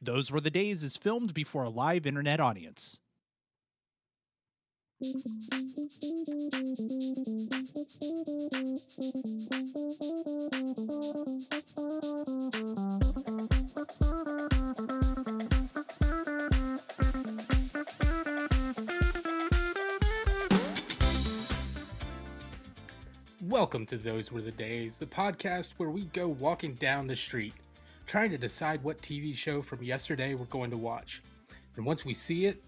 Those Were the Days is filmed before a live internet audience. Welcome to Those Were the Days, the podcast where we go walking down the street, trying to decide what TV show from yesterday we're going to watch. And once we see it,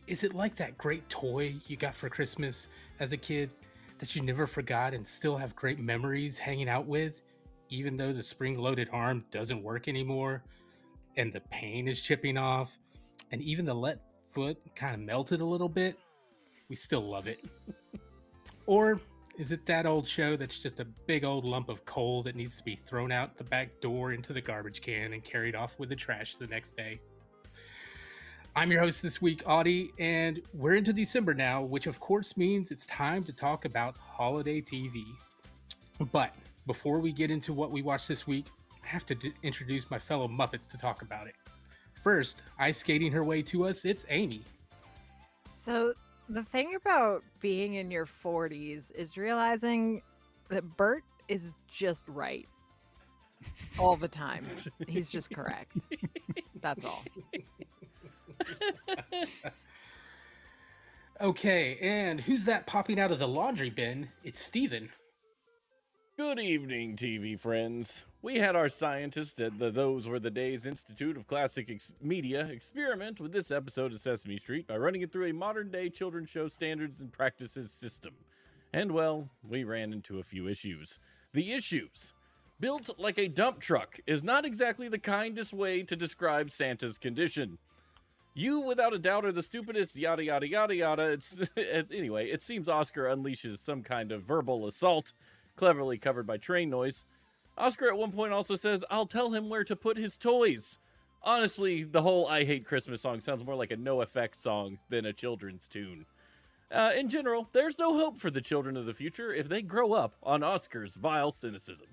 is it like that great toy you got for Christmas as a kid that you never forgot and still have great memories hanging out with, even though the spring-loaded arm doesn't work anymore, and the paint is chipping off, and even the left foot kind of melted a little bit? We still love it. Or is it that old show that's just a big old lump of coal that needs to be thrown out the back door into the garbage can and carried off with the trash the next day? I'm your host this week, Audie, and we're into December now, which of course means it's time to talk about holiday TV. But before we get into what we watched this week, I have to introduce my fellow Muppets to talk about it. First, ice skating her way to us, it's Amy. So the thing about being in your 40s is realizing that Bert is just right all the time. He's just correct. That's all. Okay, and who's that popping out of the laundry bin? It's Steven. Good evening, TV friends. We had our scientists at the Those Were the Days Institute of Classic Media experiment with this episode of Sesame Street by running it through a modern-day children's show standards and practices system. And, well, we ran into a few issues. The issues. Built like a dump truck is not exactly the kindest way to describe Santa's condition. You, without a doubt, are the stupidest, yada, yada, yada, yada. Anyway, it seems Oscar unleashes some kind of verbal assault, cleverly covered by train noise. Oscar at one point also says, "I'll tell him where to put his toys." Honestly, the whole I Hate Christmas song sounds more like a NoFX song than a children's tune. In general, there's no hope for the children of the future if they grow up on Oscar's vile cynicism.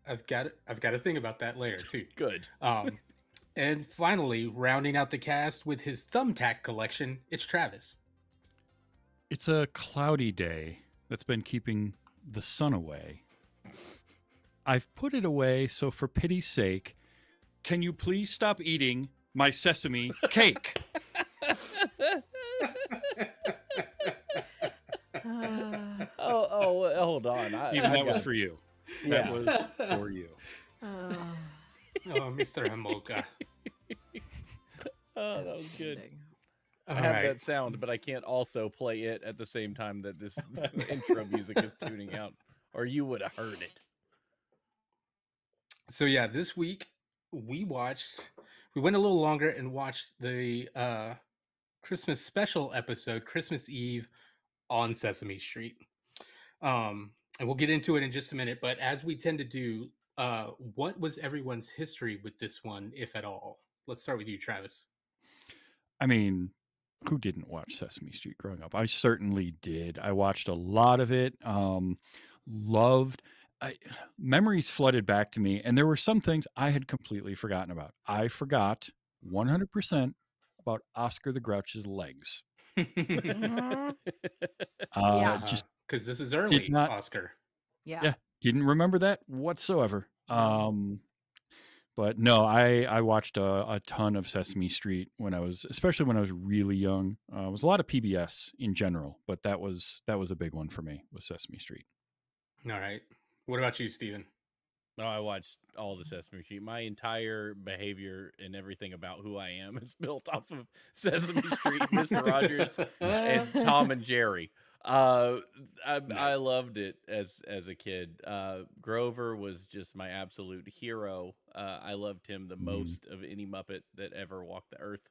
I've got a thing about that later too. Good. And finally, rounding out the cast with his thumbtack collection, it's Travis. It's a cloudy day that's been keeping the sun away. I've put it away, so for pity's sake, can you please stop eating my sesame cake? Hold on. That was for you. Yeah. That was for you. Oh, Mr. Hamolka. Oh, that was good. I All have right. that sound, but I can't also play it at the same time that this intro music is tuning out, or you would have heard it. So yeah, this week we went a little longer and watched the Christmas special episode, Christmas Eve on Sesame Street. And we'll get into it in just a minute, but as we tend to do, what was everyone's history with this one, if at all? Let's start with you, Travis. I mean, who didn't watch Sesame Street growing up? I certainly did. I watched a lot of it. Memories flooded back to me, and there were some things I had completely forgotten about. I forgot 100% about Oscar the Grouch's legs. Yeah. Just because this is early, did not- Oscar. Yeah. didn't remember that whatsoever. But no, I watched a ton of Sesame Street especially when I was really young. It was a lot of PBS in general, but that was a big one for me, was Sesame Street. All right. What about you, Steven? No, I watched all the Sesame Street. My entire behavior and everything about who I am is built off of Sesame Street, Mr. Rogers, and Tom and Jerry. I loved it as a kid. Grover was just my absolute hero. I loved him the most of any Muppet that ever walked the earth.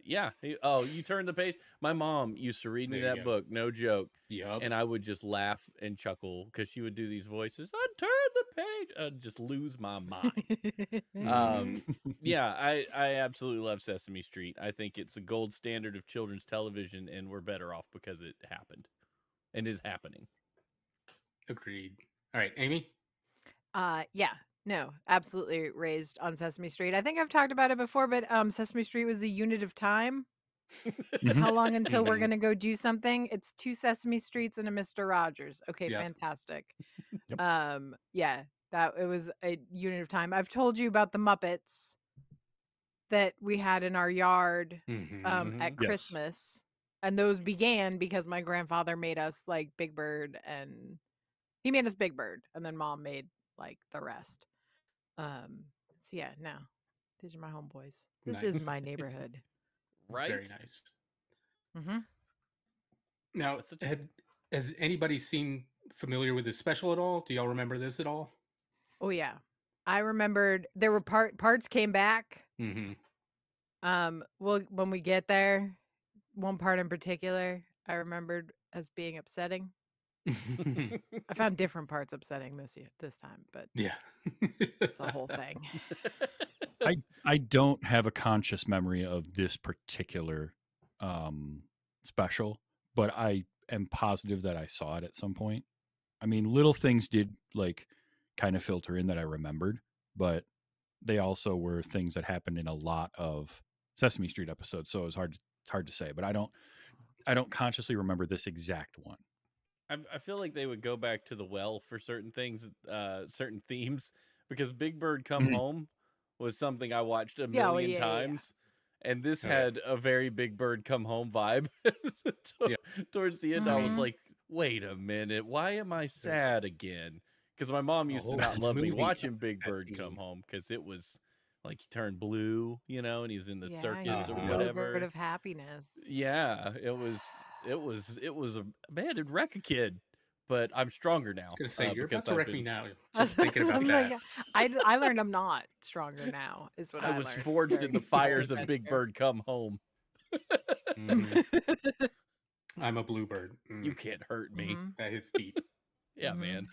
You turned the page. My mom used to read me There you that go. book, no joke. Yep. And I would just laugh and chuckle because she would do these voices. I turn the page. I'd just lose my mind. I absolutely love Sesame Street. I think it's a gold standard of children's television, and we're better off because it happened and is happening. Agreed. All right, Amy? Yeah, no, absolutely raised on Sesame Street. I think I've talked about it before, but Sesame Street was a unit of time. Mhm. How long until we're Mhm. gonna go do something? It's 2 Sesame Streets and a Mr. Rogers. Okay, Yep. fantastic. Yep. Yeah, that it was a unit of time. I've told you about the Muppets that we had in our yard Mhm. at Yes. Christmas. And those began because my grandfather made us like Big Bird, and he made us Big Bird, and then mom made like the rest. So yeah, no. These are my homeboys. This is Nice. my neighborhood. Right? Very nice. Mm-hmm. Now, That's such a- has anybody seen familiar with this special at all? Do y'all remember this at all? Oh yeah. I remembered there were parts came back. Mm-hmm. Well, when we get there, one part in particular I remembered as being upsetting. I found different parts upsetting this time, but Yeah. it's a whole thing. I don't have a conscious memory of this particular special, but I am positive that I saw it at some point. I mean, little things did like kind of filter in that I remembered, but they also were things that happened in a lot of Sesame Street episodes, so it's hard to say, but I don't consciously remember this exact one. I feel like they would go back to the well for certain things, certain themes, because Big Bird Come Mhm. Home was something I watched a Yeah, oh, million yeah. times, and this Oh, yeah. had a very Big Bird Come Home vibe. So, Yeah. towards the end, I was Mhm. like, "Wait a minute, why am I sad again?" Because my mom used to whole not love me movie watching Big that Bird theme. Come Home because it was like he turned blue, and he was in the Yeah, circus he's or the Uh-huh. whatever. yogurt of happiness. Yeah, it was a man, it'd wreck a kid, but I'm stronger now I was gonna say you're about because to I've wreck me been now. Just thinking about I'm that. like, I learned I'm not stronger now. Is what I I was learned. forged in the fires of very Big true. Bird Come Home. Mhm. I'm a bluebird. You can't hurt me. Mhm. That hits deep. Yeah, Mhm. man.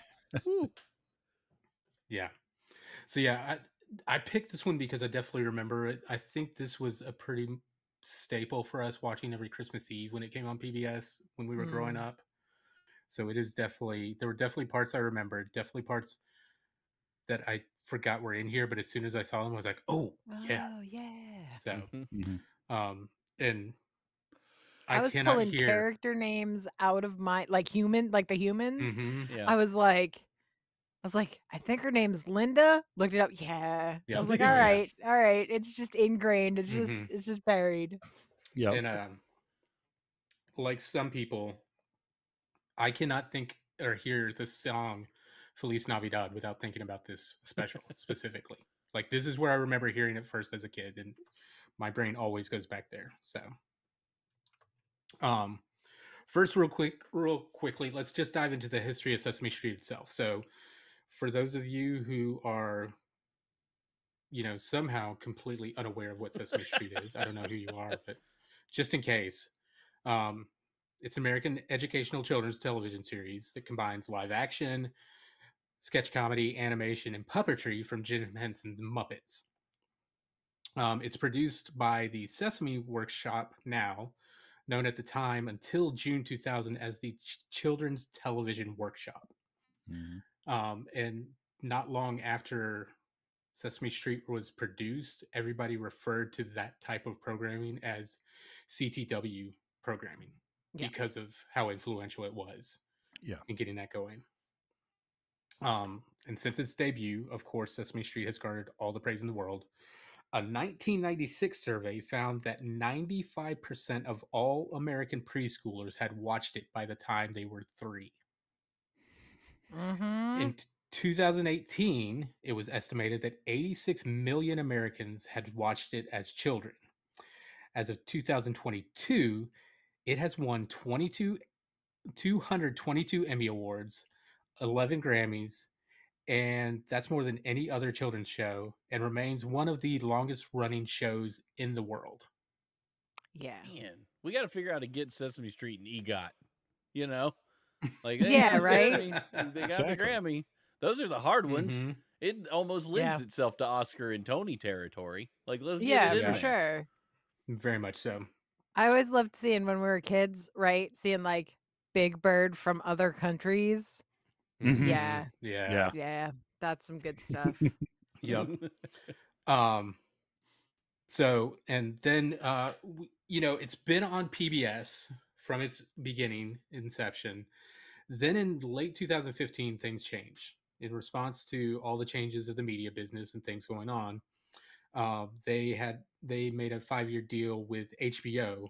Woo. Yeah. So yeah, I picked this one because I definitely remember it. I think this was a pretty staple for us watching every Christmas Eve when it came on PBS when we were growing Mm. up. So it is definitely there were definitely parts I remembered, definitely parts that I forgot were in here, but as soon as I saw them, I was like, "Oh, yeah." Oh yeah. So, Mhm. Mhm. and I I was cannot pulling hear. character names out of my like the humans. Mm-hmm. Yeah. I was like, I think her name's Linda. Looked it up. Yeah. I Yep. was like, Oh, all yeah. right, all right. It's just ingrained. Mm-hmm. It's just buried. Yep. And like some people, I cannot think or hear the song Feliz Navidad without thinking about this special specifically. Like this is where I remember hearing it first as a kid, and my brain always goes back there. So, um, first, real quickly, let's just dive into the history of Sesame Street itself. So, for those of you who are, somehow completely unaware of what Sesame Street is, I don't know who you are, but just in case, um, it's an American educational children's television series that combines live action, sketch comedy, animation, and puppetry from Jim Henson's Muppets. It's produced by the Sesame Workshop now, known at the time until June 2000 as the Children's Television Workshop. Mhm. And not long after Sesame Street was produced, everybody referred to that type of programming as CTW programming Yeah. because of how influential it was Yeah. in getting that going. And since its debut, of course, Sesame Street has garnered all the praise in the world. A 1996 survey found that 95% of all American preschoolers had watched it by the time they were 3. Mm-hmm. In 2018, it was estimated that 86 million Americans had watched it as children. As of 2022, it has won 222 Emmy Awards, 11 Grammys, and that's more than any other children's show and remains one of the longest running shows in the world. Yeah. Man, we got to figure out how to get Sesame Street and EGOT. Like Yeah, right? I mean, they got Exactly. the Grammy. Those are the hard ones. Mhm. It almost lends Yeah. itself to Oscar and Tony territory. Like, let's get Yeah, it in for there. sure. Very much so. I always loved seeing when we were kids, right? Seeing like Big Bird from other countries. Mhm. Yeah. Yeah. Yeah. Yeah. That's some good stuff. Yep. So, and then, it's been on PBS from its beginning, inception. Then in late 2015, things changed in response to all the changes of the media business and things going on. They made a 5-year deal with HBO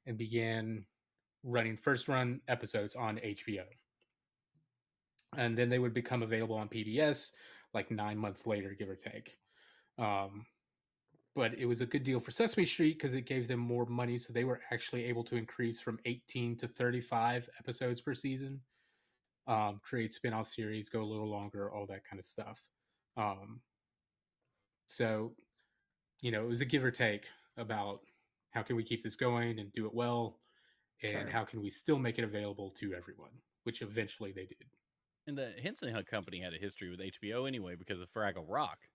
and began running first run episodes on HBO. And then they would become available on PBS like 9 months later, give or take. But it was a good deal for Sesame Street because it gave them more money, so they were actually able to increase from 18 to 35 episodes per season, create spin-off series, go a little longer, all that kind of stuff. So, it was a give or take about how can we keep this going and do it well, and Sure. how can we still make it available to everyone, which eventually they did. And the Henson Hunt Company had a history with HBO anyway because of Fraggle Rock,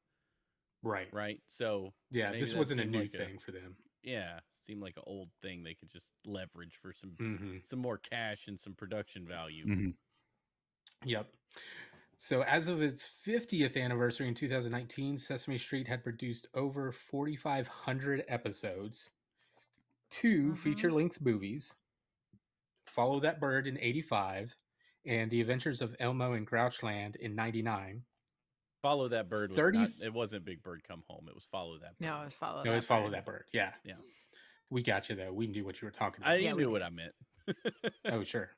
Right. right? So Yeah, maybe this that wasn't a seemed new like thing for them. Yeah, seemed like an old thing they could just leverage for some Mm-hmm. more cash and some production value. Mhm. Yep. So, as of its 50th anniversary in 2019, Sesame Street had produced over 4,500 episodes, 2 Mhm. feature-length movies, Follow That Bird in 85, and The Adventures of Elmo and Grouchland in 99. Follow That Bird was 30 not, it wasn't Big Bird Come Home. It was Follow That Bird. No, it's follow. No, that it's Follow bird. That Bird. Yeah. Yeah. We got you, though. We knew what you were talking about. I Yeah, we knew did. what I meant. Oh, sure.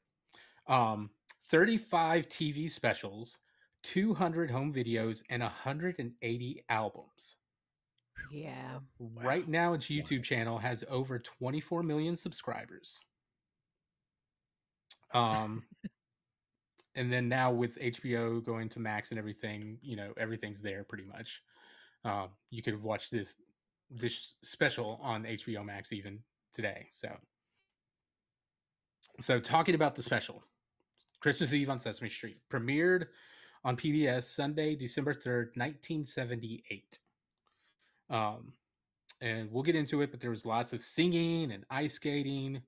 35 TV specials, 200 home videos, and 180 albums. Yeah. Right now, its YouTube channel has over 24 million subscribers. And then now with HBO going to Max and everything, everything's there pretty much. You could watch this special on HBO Max even today. So talking about the special, Christmas Eve on Sesame Street premiered on PBS Sunday, December 3rd, 1978. And we'll get into it, but there was lots of singing and ice skating, a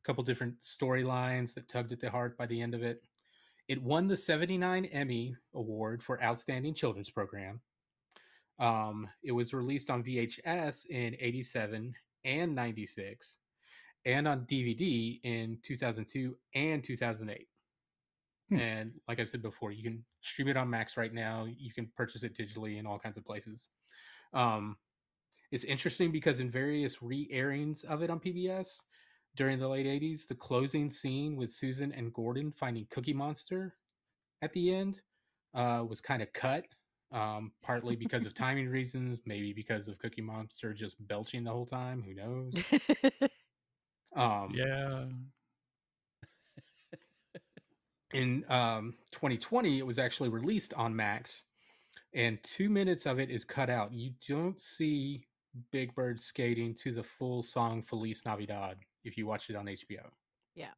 couple different storylines that tugged at the heart by the end of it. It won the 79 Emmy Award for Outstanding Children's Program. It was released on VHS in 87 and 96, and on DVD in 2002 and 2008. And like I said before, you can stream it on Max right now. You can purchase it digitally in all kinds of places. It's interesting because in various re-airings of it on PBS during the late 80s, the closing scene with Susan and Gordon finding Cookie Monster at the end was kind of cut, partly because of timing reasons, maybe because of Cookie Monster just belching the whole time. Who knows? Yeah. In 2020, it was actually released on Max, and 2 minutes of it is cut out. You don't see Big Bird skating to the full song Feliz Navidad if you watch it on HBO. Yeah.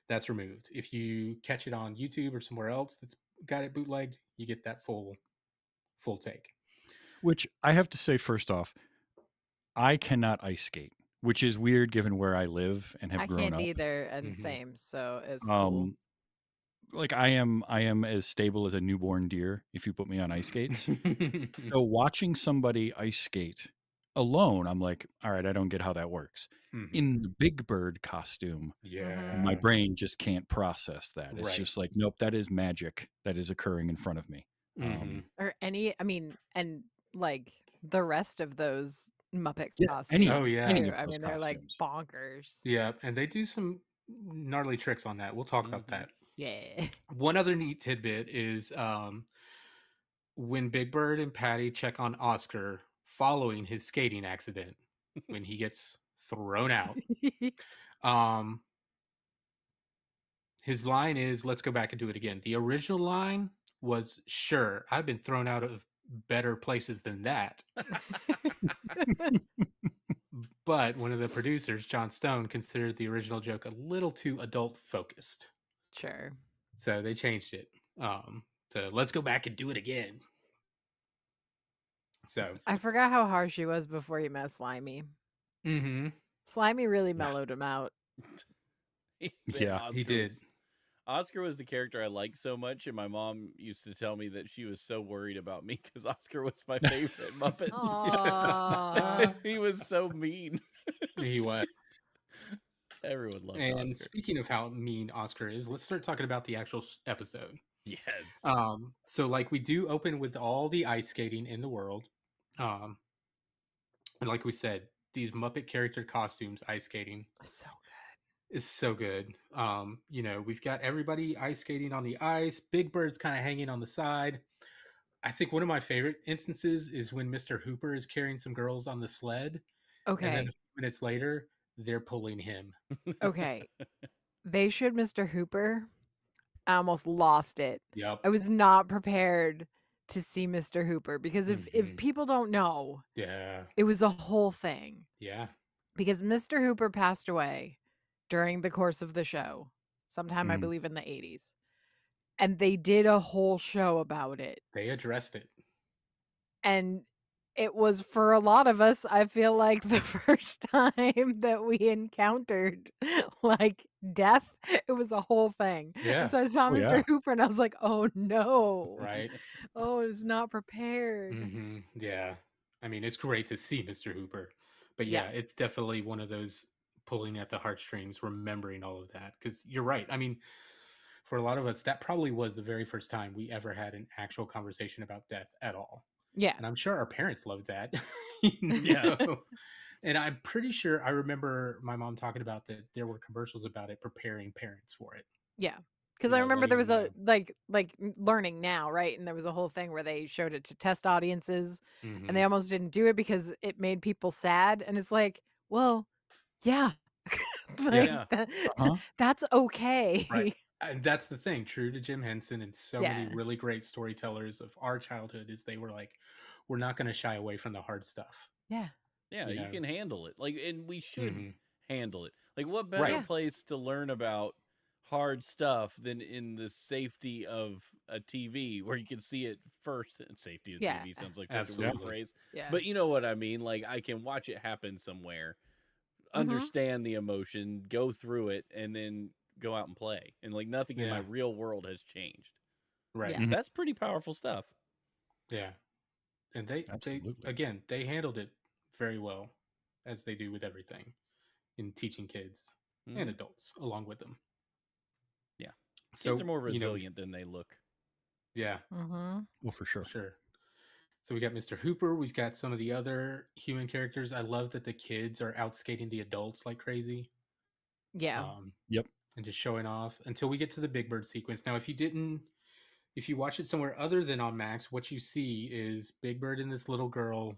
That's removed. If you catch it on YouTube or somewhere else that's got it bootlegged, you get that full take. Which I have to say, first off, I cannot ice skate, which is weird given where I live and have I grown can't up. either, and Mhm. same. So it's cool. Like I am as stable as a newborn deer if you put me on ice skates. So watching somebody ice skate alone, I'm like, all right, I don't get how that works. Mhm. In the Big Bird costume, Yeah. my brain just can't process that. It's Right. just like, nope, that is magic that is occurring in front of me. Mhm. Or any, I mean, and like the rest of those Muppet Yeah, costumes. any Oh, yeah. too. any of I those mean, they're like costumes. bonkers. Yeah, and they do some gnarly tricks on that. We'll talk about that. Yeah. One other neat tidbit is when Big Bird and Patty check on Oscar following his skating accident when he gets thrown out. His line is, "Let's go back and do it again." The original line was, "Sure, I've been thrown out of better places than that." But one of the producers, John Stone, considered the original joke a little too adult focused. Sure. So they changed it to "Let's go back and do it again." So I forgot how harsh he was before he met Slimy. mhm. Slimy really mellowed him out. He did. Oscar was the character I liked so much, and my mom used to tell me that she was so worried about me because Oscar was my favorite Muppet. Aw. He was so mean. He was. Everyone loved And Oscar. speaking of how mean Oscar is, let's start talking about the actual episode. Yes. So like we do open with all the ice skating in the world. And like we said, these Muppet character costumes, ice skating So is so good. You know, we've got everybody ice skating on the ice. Big Bird's kind of hanging on the side. I think one of my favorite instances is when Mr. Hooper is carrying some girls on the sled. good. And then Okay. a few minutes later, they're pulling him. Okay. They showed Mr. Hooper. I almost lost it. Yep. I was not prepared to see Mr. Hooper because if Mhm. people don't know, Yeah. it was a whole thing. Yeah. Because Mr. Hooper passed away during the course of the show, sometime I Mm. believe in the 80s. And they did a whole show about it. They addressed it. And it was, for a lot of us, I feel like the first time that we encountered like death. It was a whole thing. Yeah. And so I saw Oh, Mr. yeah. Hooper and I was like, oh no. Right. Oh, I was not prepared. Hmm. Yeah. I mean, it's great to see Mr. Hooper. But Yeah. yeah, it's definitely one of those pulling at the heartstrings, remembering all of that. Because you're right. I mean, for a lot of us, that probably was the very first time we ever had an actual conversation about death at all. Yeah. And I'm sure our parents loved that. you Yeah. know? And I'm pretty sure I remember my mom talking about that there were commercials about it preparing parents for it. Yeah. Because You I know, remember there letting was them a like learning now, right? And there was a whole thing where they showed it to test audiences Mhm. and they almost didn't do it because it made people sad. And it's like, well, yeah. Like Yeah. Uh-huh. that's okay. Right. And that's the thing, true to Jim Henson and so many Yeah. really great storytellers of our childhood, is they were like, we're not going to shy away from the hard stuff. Yeah. Yeah, You you know. can handle it. Like, and we should Mhm. handle it. Like, what better Right. Yeah. place to learn about hard stuff than in the safety of a TV where you can see it first? And safety of Yeah. TV sounds like such a weird Absolutely. phrase, Yeah. but you know what I mean. Like, I can watch it happen somewhere, Mhm. understand the emotion, go through it, and then go out and play. And like nothing in my Yeah. real world has changed. Right. Yeah. Mhm. That's pretty powerful stuff. Yeah. And they Absolutely. again, they handled it very well, as they do with everything in teaching kids and Mhm. adults along with them. Yeah. So, Kids are more you know, resilient than they look. yeah, Mm-hmm. Oh, for sure. sure. So we got Mr. Hooper. We've got some of the other human characters. I love that the kids are out skating the adults like crazy. Yeah. Yep. And just showing off until we get to the Big Bird sequence. Now, if you watch it somewhere other than on Max, what you see is Big Bird and this little girl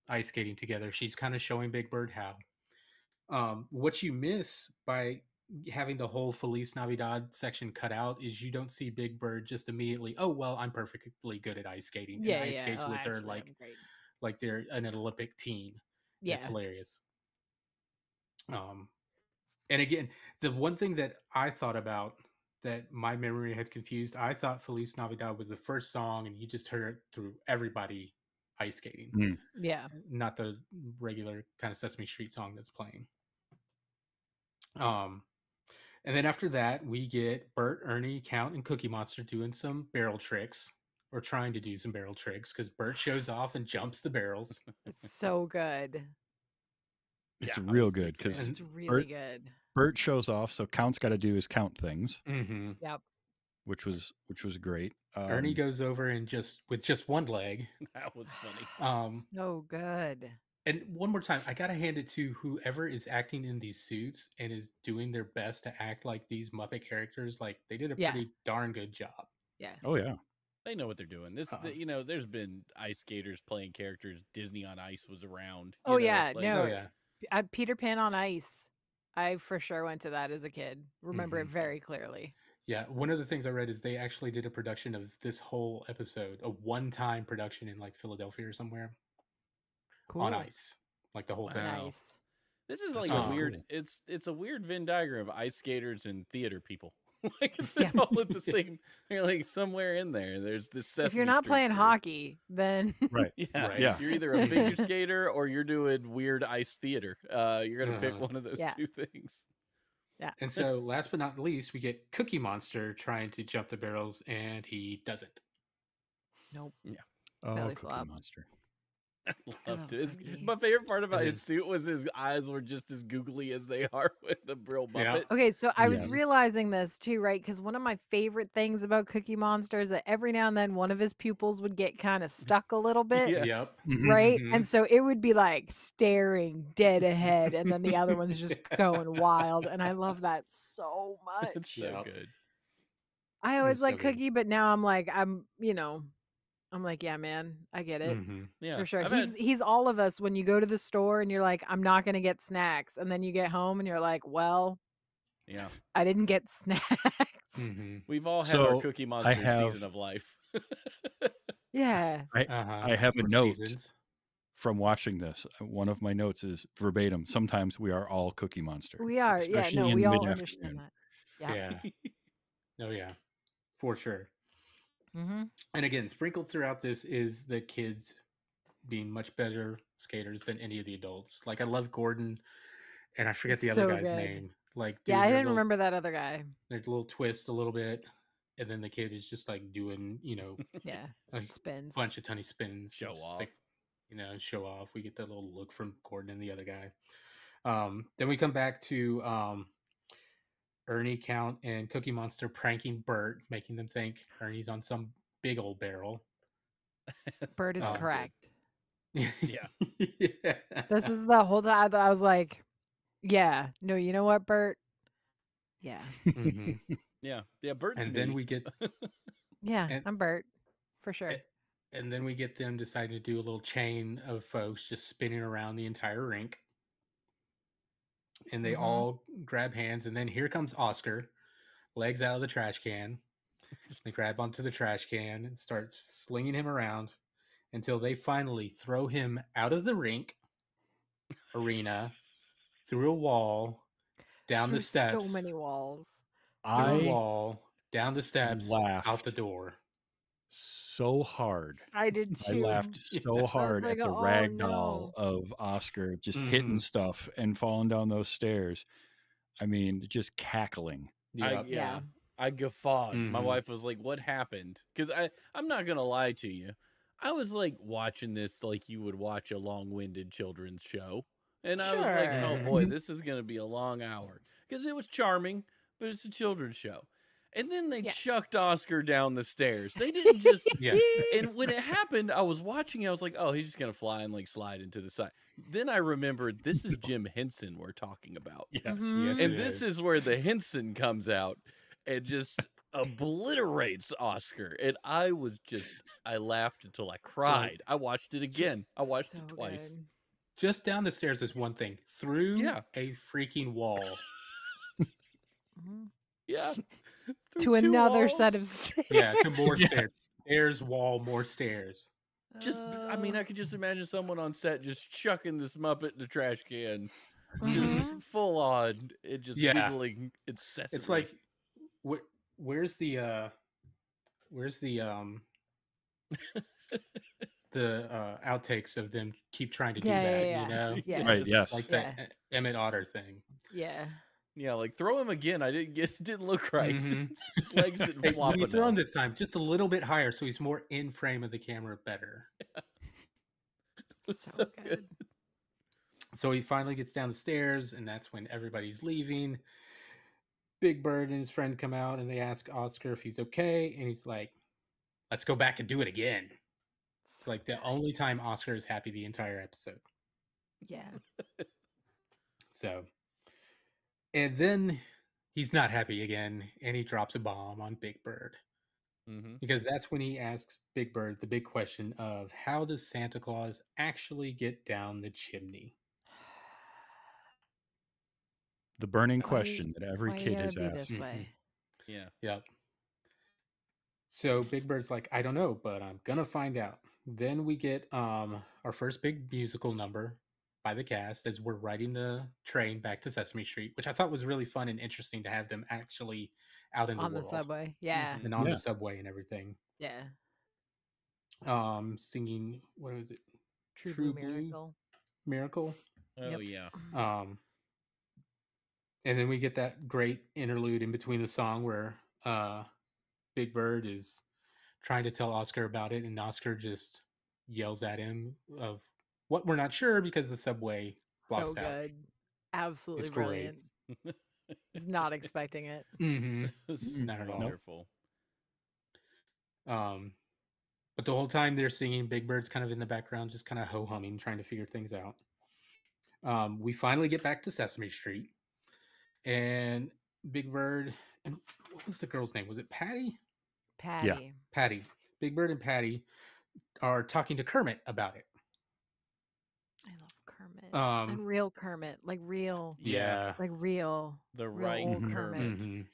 ice skating together. She's kind of showing Big Bird how. What you miss by having the whole Feliz Navidad section cut out is you don't see Big Bird just immediately, oh well, I'm perfectly good at ice skating, Yeah. and ice Yeah. skates Oh, with her actually, I'm great. like they're an Olympic team. It's Yeah. hilarious. And again, the one thing that I thought about that my memory had confused, I thought Feliz Navidad was the first song, and you just heard it through everybody ice skating, Mm. Yeah. not the regular kind of Sesame Street song that's playing. And then after that, we get Bert, Ernie, Count, and Cookie Monster doing some barrel tricks, or trying to do some barrel tricks, because Bert shows off and jumps the barrels. It's so good. It's Yeah, I real was a big good because fan. It's really good. Bert shows off, so Count's got to do his count things, Mm-hmm. Yep. which was great. Ernie goes over and with just one leg. That was funny. So good. And one more time, I gotta hand it to whoever is acting in these suits and is doing their best to act like these Muppet characters. Like, they did a Yeah. pretty darn good job. Yeah. Oh yeah, They know what they're doing. This, Uh-uh. you know, there's been ice skaters playing characters. Disney on Ice was around. Oh, yeah, like- no. Oh yeah, Peter Pan on Ice. I for sure went to that as a kid. Remember it Mhm. very clearly. yeah. One of the things I read is they actually did a production of this whole episode, a one-time production in like Philadelphia or somewhere, Cool. on ice, like the whole thing. Wow. Nice. This is That's like a really weird. cool. It's a weird Venn diagram of ice skaters and theater people. Like it's Yeah. all at the same. They're like somewhere in there. There's this. If you're Sesame not Street playing crew. hockey, then right. Yeah, Right. Yeah. You're either a figure skater or you're doing weird ice theater. You're gonna pick Uh-huh. one of those Yeah. two things. Yeah. And so, last but not least, we get Cookie Monster trying to jump the barrels, and he doesn't. Nope. Oh, Belly Cookie flop. Monster. Loved Oh, it. Cookie. My favorite part about then- his suit was his eyes were just as googly as they are with the Brill Yeah. Muppet. Okay, so I was Yeah. realizing this too, right? Because one of my favorite things about Cookie Monster is that every now and then one of his pupils would get kind of stuck a little bit, Yes. Yep. right? Mhm. And so it would be like staring dead ahead, and then the other one's just going wild. And I love that so much. It's so Yep. good. I always It's so like good. Cookie, but now I'm like, I'm like, yeah, man, I get it. Mhm. Yeah. For sure. I've He's all of us when you go to the store and you're like, I'm not gonna get snacks. And then you get home and you're like, well, yeah. I didn't get snacks. Mhm. We've all had our So, Cookie I Monster have- season of life. Yeah. Uh-huh. I have a For note seasons. from watching this. One of my notes is verbatim. Sometimes we are all Cookie Monster. We are. Yeah, especially no, in we all mid-afternoon. understand that. Yeah. Yeah. Oh yeah. For sure. Mm-hmm. And again, sprinkled throughout this is the kids being much better skaters than any of the adults. Like I love Gordon, and I forget It's the other so guy's good. name. Like, dude, Yeah, I their didn't little- remember that other guy. There's a little twist a little bit, and then the kid is just like doing, Yeah. a Spins. bunch of tiny spins, Show just, off. like, show off. We get that little look from Gordon and the other guy. Then we come back to Ernie, Count, and Cookie Monster pranking Bert, making them think Ernie's on some big old barrel. Bird is Oh, good. correct. Yeah. Yeah. This is the whole time I was like, yeah, no, you know what, Bert? Yeah. Mhm. Yeah. Yeah. Bert's And then me. we get Yeah, And- I'm Bert. For sure. and then we get them deciding to do a little chain of folks just spinning around the entire rink. And they Mhm. all grab hands, and then here comes Oscar, legs out of the trash can. They grab onto the trash can and start slinging him around until they finally throw him out of the rink arena, through a wall, down the Through steps, so many walls. through a I wall, down the steps, out laughed. the door. so hard. I did I too. laughed so hard like, at the "Oh, rag doll no." of Oscar just hitting Mhm. stuff and falling down those stairs. I mean, just cackling. Yep. Yeah. I guffawed. My Mhm. wife was like, "What happened?" Because I'm not gonna lie to you. I was like watching this like you would watch a long-winded children's show, and I was like, "Oh Sure. boy, this is gonna be a long hour." Because it was charming, but it's a children's show. And then they Yeah. chucked Oscar down the stairs. They didn't just. Yeah. And when it happened, I was watching. I was like, "Oh, he's just gonna fly and like slide into the side." Then I remembered this is Jim Henson we're talking about. Yes. Mhm. Yes, And it this is where the Henson comes out and just obliterates Oscar. And I laughed until I cried. I watched it again. I watched So it twice. good. Just down the stairs is one thing. Through Yeah. a freaking wall. Mhm. Yeah. Through To two another set walls. of stairs. Yeah, to more Yeah. stairs. Stairs, wall, more stairs. Just, I mean, I could just imagine someone on set just chucking this Muppet in the trash can. Mhm. Just full on. It just Yeah. giggling incessantly. It's like, where's the the outtakes of them keep trying to do Yeah, that, yeah, you know? yeah. Right, It's yes. Like Yeah. that Emmett Otter thing. Yeah. Yeah, like throw him again. I didn't get. It didn't look right. Mhm. His legs didn't Hey, flop when you throw him enough. this time, just a little bit higher so he's more in frame of the camera better. was So so good. good. So he finally gets down the stairs, and that's when everybody's leaving. Big Bird and his friend come out, and they ask Oscar if he's okay, and he's like, "Let's go back and do it again." It's like the only time Oscar is happy the entire episode. Yeah. So, and then he's not happy again, and he drops a bomb on Big Bird Mm-hmm. because that's when he asks Big Bird the big question of how does Santa Claus actually get down the chimney? The burning Why- question that every Why you kid gotta has be asked. this way? Yeah. Yep. So Big Bird's like, I don't know, but I'm gonna find out. Then we get our first big musical number by the cast as we're riding the train back to Sesame Street, which I thought was really fun and interesting to have them actually out in On the the world subway. Yeah. and on Yeah. the subway and everything. Yeah. Singing, what is it? True, True Blue Blue? Miracle. Miracle. Oh Yep. yeah. Um And then we get that great interlude in between the song where Big Bird is trying to tell Oscar about it, and Oscar just yells at him of what we're not sure because the subway blocks So out. good. Absolutely It's great. brilliant. He's not expecting it. Mm-hmm. This Not at all. wonderful. But the whole time they're singing, Big Bird's kind of in the background, just kind of ho-humming, trying to figure things out. We finally get back to Sesame Street, and Big Bird, and what was the girl's name? Was it Patty? Patty. Patty. Big Bird and Patty are talking to Kermit about it. I love Kermit. And real Kermit. Like real. Yeah. Like real. The real right old Kermit. Mhm.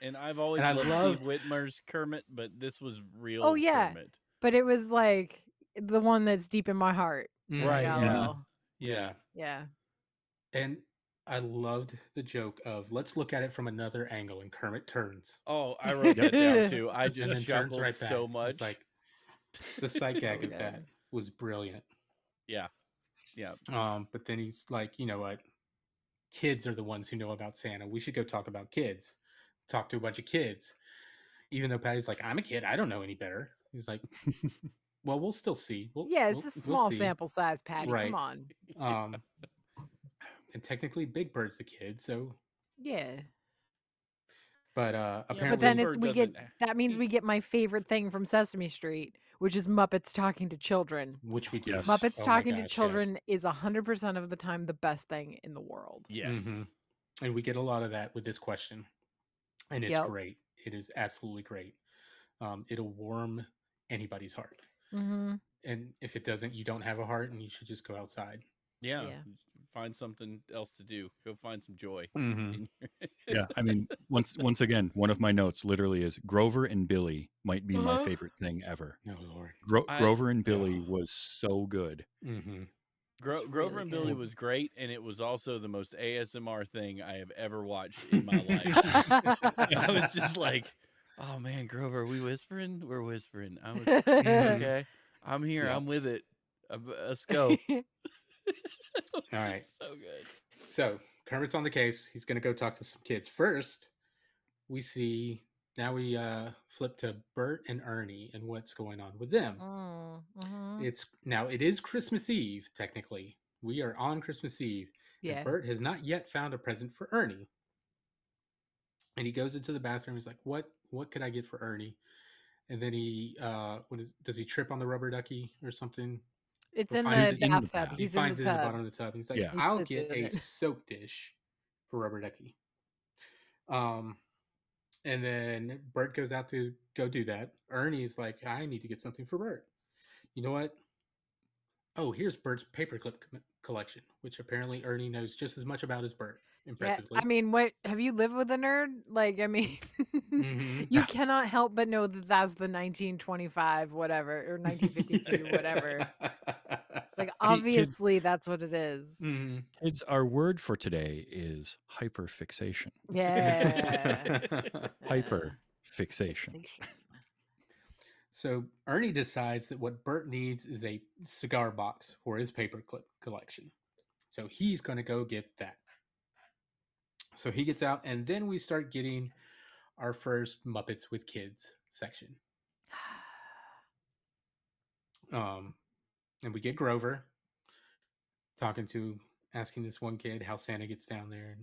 And I've always And I loved loved- Steve Whitmer's Kermit, but this was real Oh, yeah. Kermit. But it was like the one that's deep in my heart. Mhm. Right, Got a yeah. little- Yeah. Yeah. And I loved the joke of let's look at it from another angle, and Kermit turns. Oh, I wrote that down too. I And just then chuckled turns right back. so much. It's like the sight gag of good. that was brilliant. Yeah. Yeah. But then he's like, you know what? Kids are the ones who know about Santa. We should go talk about kids. Talk to a bunch of kids. Even though Patty's like, I'm a kid. I don't know any better. He's like, well, we'll still see. Yeah, it's we'll a small see. sample size, Patty. Right. Come on. And technically Big Bird's the kid, so Yeah. but Yeah, apparently But then Big it's Bird we get doesn't- that means we get my favorite thing from Sesame Street, which is Muppets talking to children. which we do. Yes. Muppets Oh my talking to gosh, children yes. is 100% of the time the best thing in the world. Yes. Mhm. And we get a lot of that with this question. And it's Yep. great. It is absolutely great. It'll warm anybody's heart. Mm-hmm. And if it doesn't, you don't have a heart and you should just go outside. Yeah. Yeah. Find something else to do. Go find some joy. Mm-hmm. in your- Yeah, I mean, once again, one of my notes literally is Grover and Billy might be my Uh-huh. favorite thing ever. No, Lord. Grover and Billy was so good. Mm-hmm. Grover really and Billy good. was great, and it was also the most ASMR thing I have ever watched in my life. I was just like, oh man, Grover, are we whispering? We're whispering. I was okay. I'm here. Yeah. I'm with it. Let's go. All right. So good. So Kermit's on the case. He's going to go talk to some kids. First, we flip to Bert and Ernie and what's going on with them. Mm-hmm. It is Christmas Eve, technically. We are on Christmas Eve. Yeah. And Bert has not yet found a present for Ernie. And he goes into the bathroom. He's like, what could I get for Ernie? And then does he trip on the rubber ducky or something? It's Or in finds the it in the bathtub. bath. He He's finds in it the in the tub. bottom of the tub. He's like, Yeah. He I'll sits get in a it. soap dish for rubber ducky. And then Bert goes out to go do that. Ernie's like, I need to get something for Bert. You know what? Oh, here's Bert's paperclip collection, which apparently Ernie knows just as much about as Bert. Yeah, Impressively. I mean, what have you lived with a nerd? Like, I mean, Mhm. you cannot help but know that that's the 1925 whatever or 1952 whatever. Like, obviously, that's what it is. Mhm. Kids, our word for today is hyperfixation. Yeah. Hyperfixation. So Ernie decides that what Bert needs is a cigar box for his paperclip collection. So he's going to go get that. So he gets out, and then we start getting our first Muppets with Kids section. And we get Grover asking this one kid how Santa gets down there.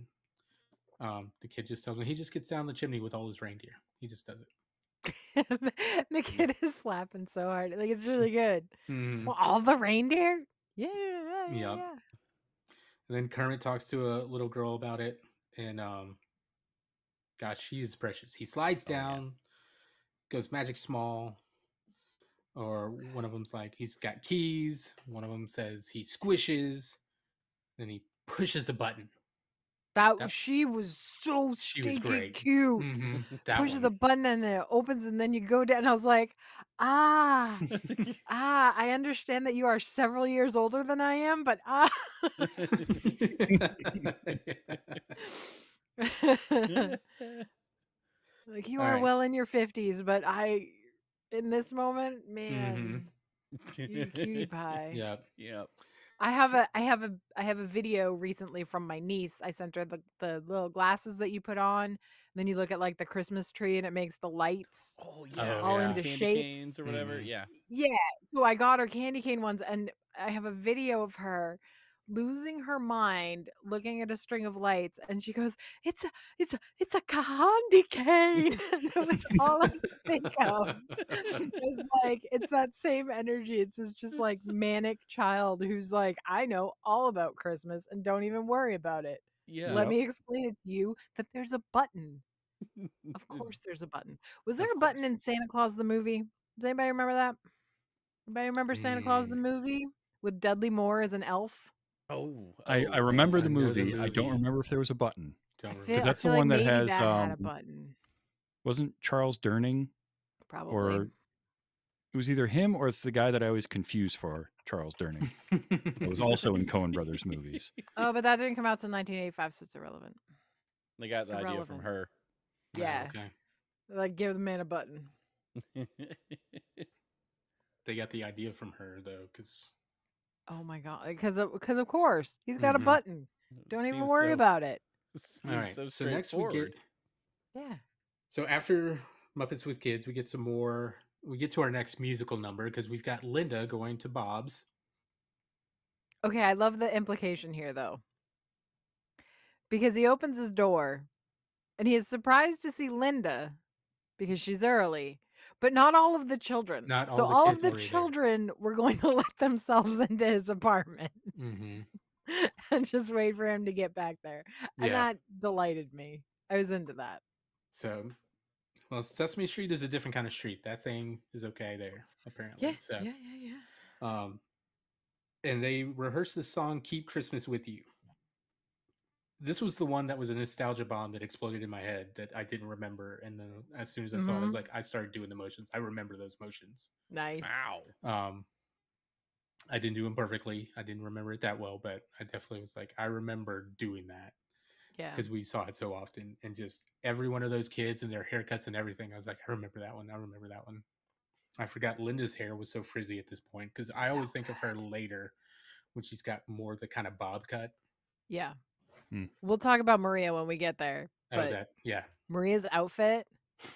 And the kid just tells him he just gets down the chimney with all his reindeer. He just does it. The kid is laughing so hard. Like, it's really good. Mhm. Well, all the reindeer? Yeah. Yep. Yeah. And then Kermit talks to a little girl about it, and gosh, she is precious. He slides Oh, yeah. down, goes magic small, or one of them's like he's got keys. One of them says he squishes, then he pushes the button. That- She was so She was stinking great. cute. That Pushes one. the button and then it opens and then you go down. And I was like, I understand that you are several years older than I am, but like you are Alright. well in your 50s, but in this moment, man, Mhm. you cutie pie. Yep. Yep. I have a video recently from my niece. I sent her the little glasses that you put on. And then you look at like the Christmas tree and it makes the lights Oh all yeah. into candy shapes. canes or whatever. Mhm. Yeah. Yeah. So I got her candy cane ones, and I have a video of her losing her mind looking at a string of lights, and she goes, it's a candy cane. And that was all I could think of. It's like it's that same energy. It's this just like manic child who's like, I know all about Christmas and don't even worry about it. Yeah. Let me explain it to you that there's a button. Of course there's a button. Was there Of a button course. in Santa Claus the movie? Does anybody remember that? Anybody remember Santa Claus the Mm. movie with Dudley Moore as an elf? Oh. I remember I the know the movie. I don't movie. remember if there was a button. Don't I remember. feel I that's the feel like one that maybe has, that had a button. Wasn't Charles Durning, Probably. or it was either him or it's the guy that I always confuse for Charles Durning. It was also in Coen Brothers movies. Oh, but that didn't come out till 1985, so it's irrelevant. They got the idea from Irrelevant. her. Oh, Yeah. okay. Like give the man a button. They got the idea from her though, because Oh my god. Because of course. He's got a Mhm. button. Don't even Seems worry so- about it. all right. so So next we straightforward. get. Yeah. So after Muppets with Kids, we get some more. We get to our next musical number because we've got Linda going to Bob's. Okay, I love the implication here though. Because he opens his door and he is surprised to see Linda because she's early, but not all of the children. Not all so the all of kids the already there. children were going to let themselves into his apartment Mm-hmm. and just wait for him to get back there. And Yeah. that delighted me. I was into that. So, well, Sesame Street is a different kind of street. That thing is okay there, apparently. So, yeah. And they rehearsed the song "Keep Christmas with You." This was the one that was a nostalgia bomb that exploded in my head that I didn't remember, and then as soon as I saw it, I was like, I started doing the motions. I remember those motions. Nice. Wow. I didn't do them perfectly. I didn't remember it that well, but I definitely was like, I remember doing that. Yeah. Because we saw it so often, and just every one of those kids and their haircuts and everything. I was like, I remember that one. I remember that one. I forgot Linda's hair was so frizzy at this point because I always think of her later when she's got more the kind of bob cut. Yeah. Hmm. We'll talk about Maria when we get there. But Yeah. Maria's outfit,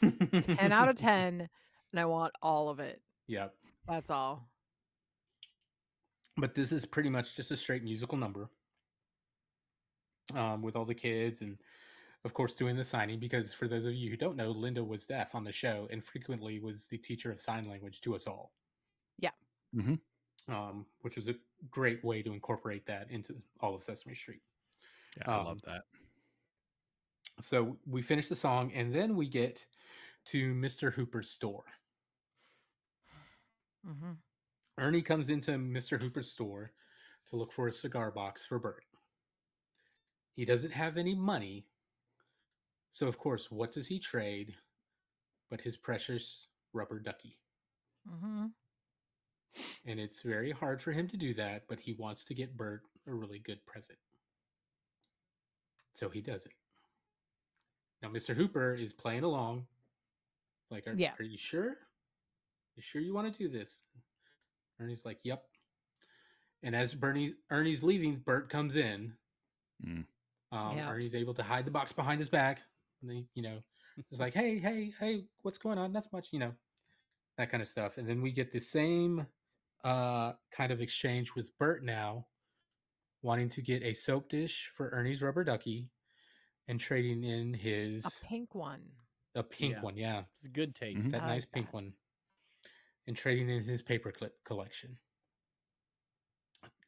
10 out of 10, and I want all of it. Yep. That's all. But this is pretty much just a straight musical number with all the kids and, of course, doing the signing because for those of you who don't know, Linda was deaf on the show and frequently was the teacher of sign language to us all. Yeah. Mm-hmm. Which was a great way to incorporate that into all of Sesame Street. Yeah, I love that. So we finish the song and then we get to Mr. Hooper's store. Mm-hmm. Ernie comes into Mr. Hooper's store to look for a cigar box for Bert. He doesn't have any money. So, of course, what does he trade but his precious rubber ducky? Mm-hmm. And it's very hard for him to do that, but he wants to get Bert a really good present. So he does it. Now, Mr. Hooper is playing along. Like, are you sure? You sure you want to do this? Ernie's like, yep. And as Ernie's leaving, Bert comes in. Mm. Ernie's able to hide the box behind his back. And he, is like, hey, what's going on? Not much, that kind of stuff. And then we get the same kind of exchange with Bert now, wanting to get a soap dish for Ernie's rubber ducky and trading in his... A pink one. A pink one, yeah. It's a good taste. Mm-hmm. That nice pink one. And trading in his paperclip collection.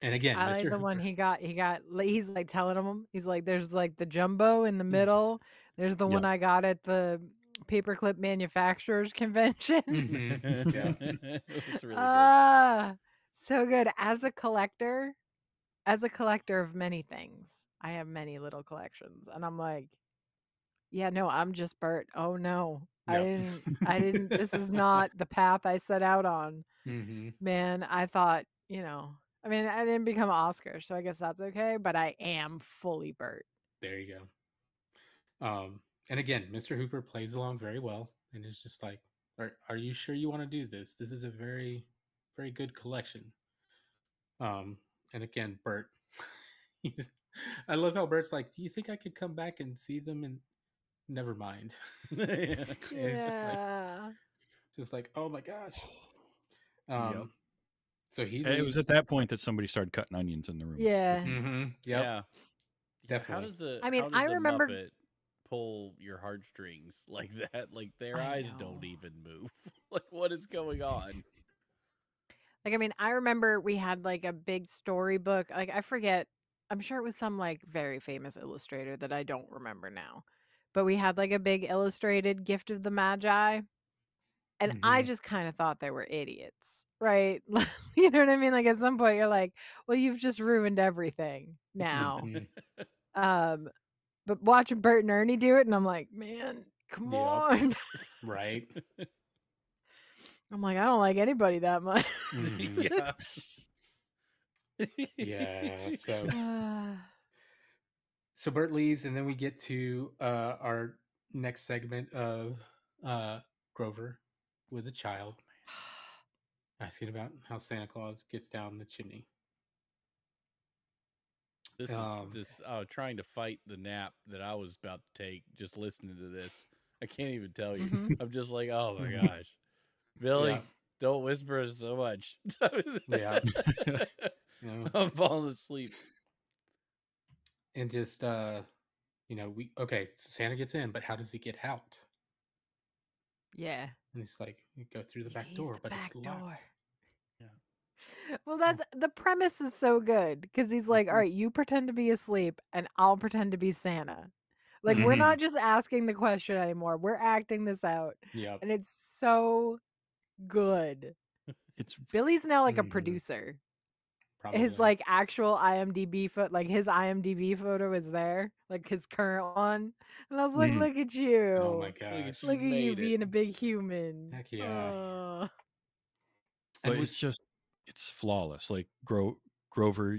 And again, I like the one he got. He's like telling him. He's like, "There's like the jumbo in the middle. There's the one I got at the paperclip manufacturers convention." Mm-hmm. Yeah. It's really good. So good. As a collector of many things, I have many little collections, and I'm like, yeah, no, I'm just Bert. Oh no, Yep. I didn't. This is not the path I set out on. Mm-hmm. Man, I thought, I mean, I didn't become Oscar, so I guess that's okay, but I am fully Bert. There you go. And again, Mr. Hooper plays along very well and is just like, are you sure you want to do this? This is a very, very good collection. And again, Bert. I love how Bert's like, "Do you think I could come back and see them?" And never mind. Yeah. And it's Yeah. just like, oh my gosh. Yep. So he It was leaves. at that point that somebody started cutting onions in the room. Yeah. Mm-hmm. Yep. Yeah. Definitely. How does the I mean, how does I the remember- Muppet pull your heartstrings like that? Like their I eyes know. don't even move. Like what is going on? Like, I mean, I remember we had like a big storybook. Like, I forget, I'm sure it was some like very famous illustrator that I don't remember now. But we had like a big illustrated Gift of the Magi. And I Mhm. just kind of thought they were idiots, right? You know what I mean? Like, at some point, you're like, well, you've just ruined everything now. Mhm. But watching Bert and Ernie do it, and I'm like, man, come Yep. on. Right. I'm like, I don't like anybody that much. Mhm. Yeah. Yeah. So Ah. so Bert leaves, and then we get to our next segment of Grover with a child asking about how Santa Claus gets down the chimney. This Um, is this trying to fight the nap that I was about to take just listening to this. I can't even tell you. Mhm. I'm just like, oh my Mhm. gosh. Billy, Yeah. don't whisper so much. Yeah. You know, I'm falling asleep. and just so Santa gets in, but how does he get out? Yeah. And it's like you go through the He back used door, the but back it's locked. door. Yeah. Well, that's the premise is so good because he's like, all Mhm. right, you pretend to be asleep and I'll pretend to be Santa. Like, we're Mhm. not just asking the question anymore. We're acting this out. Yep. And it's so good. It's Billy's now like a Mhm. producer. Probably. His like actual IMDb like his IMDb photo is there, like his current one. And I was like, Mhm. look at you. Oh my Look gosh. at Look at you made it. being a big human. Heck yeah. Oh. And but we it's just it's flawless. Like Grover,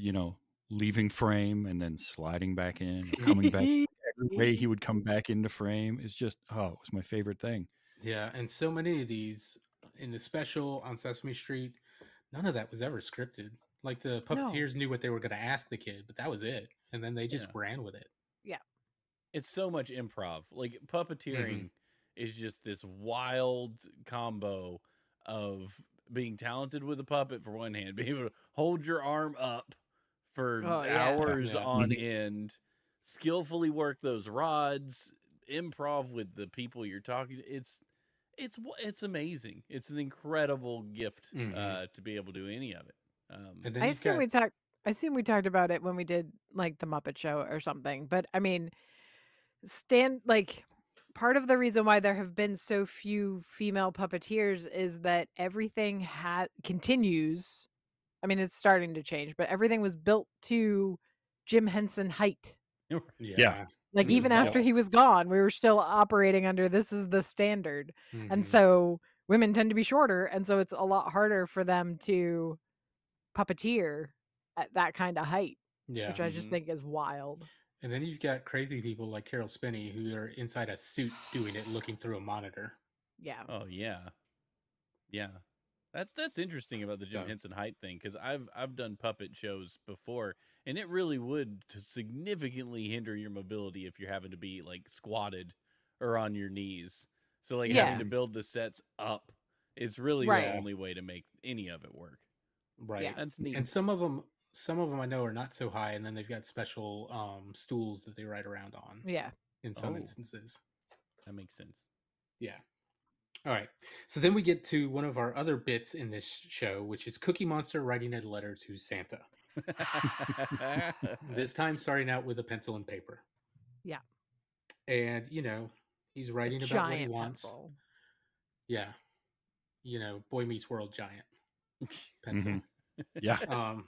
leaving frame and then sliding back in, or coming back. Every way he would come back into frame is just it was my favorite thing. Yeah, and so many of these in the special on Sesame Street, none of that was ever scripted. Like the No. puppeteers knew what they were going to ask the kid, but that was it, and then they just Yeah. ran with it. It's so much improv. Like puppeteering is just this wild combo of being talented with a puppet for one hand, being able to hold your arm up for Oh, yeah. hours Yeah. on end, skillfully work those rods, improv with the people you're talking to. It's amazing. It's an incredible gift Mhm. to be able to do any of it. And then I you've assume got we talked about it when we did like the Muppet Show or something. But I mean, part of the reason why there have been so few female puppeteers is that everything continues. I mean, it's starting to change, but everything was built to Jim Henson height. yeah. Like, He was even after tall. he was gone, we were still operating under this is the standard. And Mhm. so women tend to be shorter, and so it's a lot harder for them to puppeteer at that kind of height, Yeah. which I just Mhm. think is wild. And then you've got crazy people like Carol Spinney who are inside a suit doing it, looking through a monitor. Yeah. Oh yeah, yeah. That's interesting about the Jim So- Henson height thing, because I've done puppet shows before, and it really would significantly hinder your mobility if you're having to be like squatted or on your knees. So like having Yeah. to build the sets up is really Right. the only way to make any of it work. Right. Yeah. That's neat. And some of them I know are not so high, and then they've got special stools that they ride around on Yeah. in some Oh. instances. That makes sense. Yeah. All right. So then we get to one of our other bits in this show, which is Cookie Monster writing a letter to Santa. This time starting out with a pencil and paper. Yeah. And, he's writing about what he Giant wants. pencil. Yeah. Boy Meets World giant pencil. Yeah.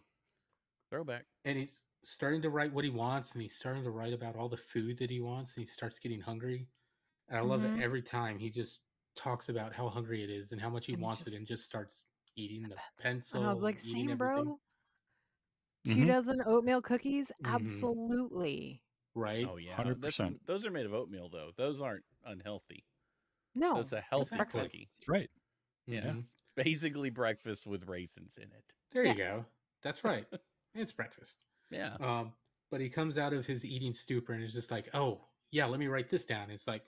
Throwback. And he's starting to write what he wants, and he's starting to write about all the food that he wants, and he starts getting hungry. And I love it Mhm. every time he just talks about how hungry it is and how much he And he wants just- it, and just starts eating the pencil. And I was like, eating same, everything. bro. 2 Mhm. dozen oatmeal cookies? Mhm. Absolutely. Right? Oh yeah, 100%. those are made of oatmeal though. Those aren't unhealthy. No. That's a healthy Exactly. cookie. That's right. Yeah, Mhm. it's basically breakfast with raisins in it. There Yeah. you go. That's right. It's breakfast. Yeah. But he comes out of his eating stupor and is just like, oh, yeah, let me write this down. It's like,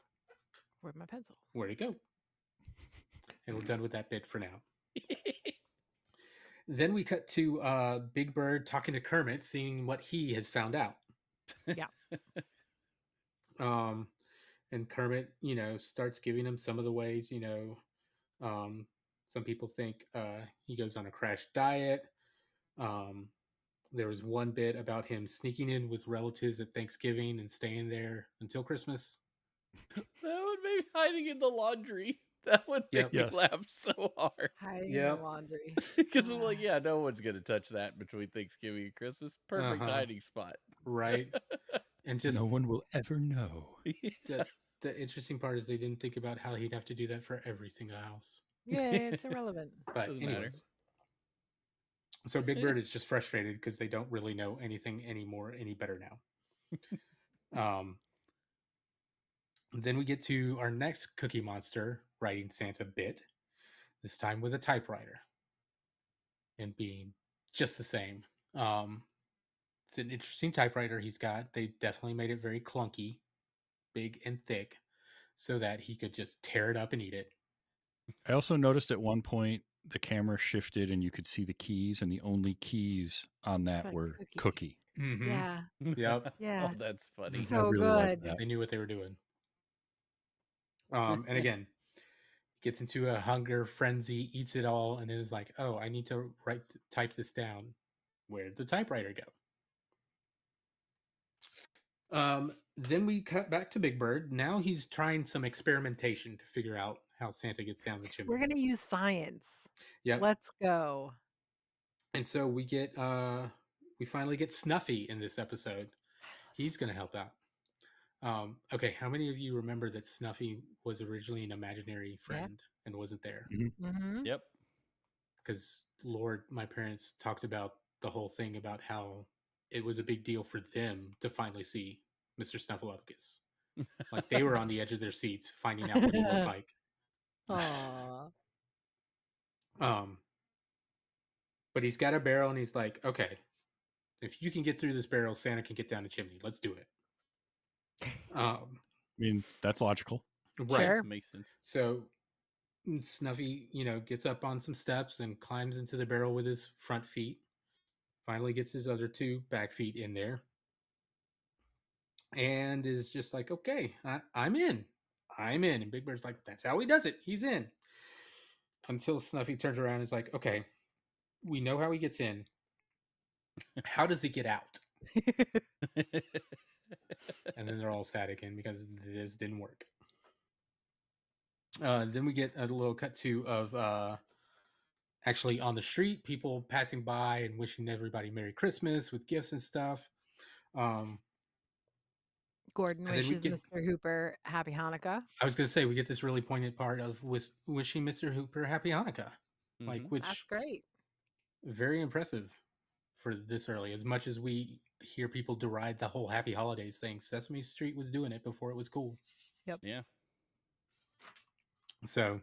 Where'd my pencil? where'd it go? And we're done with that bit for now. Then we cut to Big Bird talking to Kermit, seeing what he has found out. Yeah. And Kermit, starts giving him some of the ways, some people think he goes on a crash diet. There was one bit about him sneaking in with relatives at Thanksgiving and staying there until Christmas. That would be hiding in the laundry. That would make me Yes. laugh so hard. Hiding in Yep. the laundry. Because I'm like, yeah, no one's gonna touch that between Thanksgiving and Christmas. Perfect Uh-huh. hiding spot. Right. And just No one will ever know. the interesting part is they didn't think about how he'd have to do that for every single house. Yeah, it's irrelevant. But Doesn't matter. anyways. So Big Bird is just frustrated because they don't really know anything anymore any better now. Then we get to our next Cookie Monster writing Santa bit, this time with a typewriter and being just the same. It's an interesting typewriter he's got. They definitely made it very clunky, big and thick, so that he could just tear it up and eat it. I also noticed at one point the camera shifted and you could see the keys, and the only keys on that like were cookie. cookie. Mm-hmm. Yeah. Yep. Yeah. Oh, that's funny. So I really liked good. that. They knew what they were doing. And again, gets into a hunger frenzy, eats it all, and then is like, "Oh, I need to type this down." Where'd the typewriter go? Then we cut back to Big Bird. Now he's trying some experimentation to figure out how Santa gets down the chimney. We're gonna use science. Yep. Let's go. And so we finally get Snuffy in this episode. He's gonna help out. Okay, how many of you remember that Snuffy was originally an imaginary friend and wasn't there? Mm-hmm. Yep. Because my parents talked about the whole thing about how it was a big deal for them to finally see Mr. Snuffleupagus. Like they were on the edge of their seats finding out what he looked like. Aww. But he's got a barrel and he's like, okay, if you can get through this barrel, Santa can get down the chimney. Let's do it. I mean, that's logical. Right. Sure. Makes sense. So Snuffy, gets up on some steps and climbs into the barrel with his front feet. Finally gets his other two back feet in there. And is just like, okay, I'm in. I'm in. And Big Bird's like, that's how he does it. He's in. Until Snuffy turns around and is like, okay, we know how he gets in. How does he get out? And then they're all sad again because this didn't work. Then we get a little cut to of actually on the street, people passing by and wishing everybody Merry Christmas with gifts and stuff. Gordon And then we wishes get- Mr. Hooper Happy Hanukkah. I was going to say, we get this really poignant part of wishing Mr. Hooper Happy Hanukkah. Like, Mhm. which That's great. very impressive for this early. As much as we hear people deride the whole Happy Holidays thing, Sesame Street was doing it before it was cool. Yeah. So,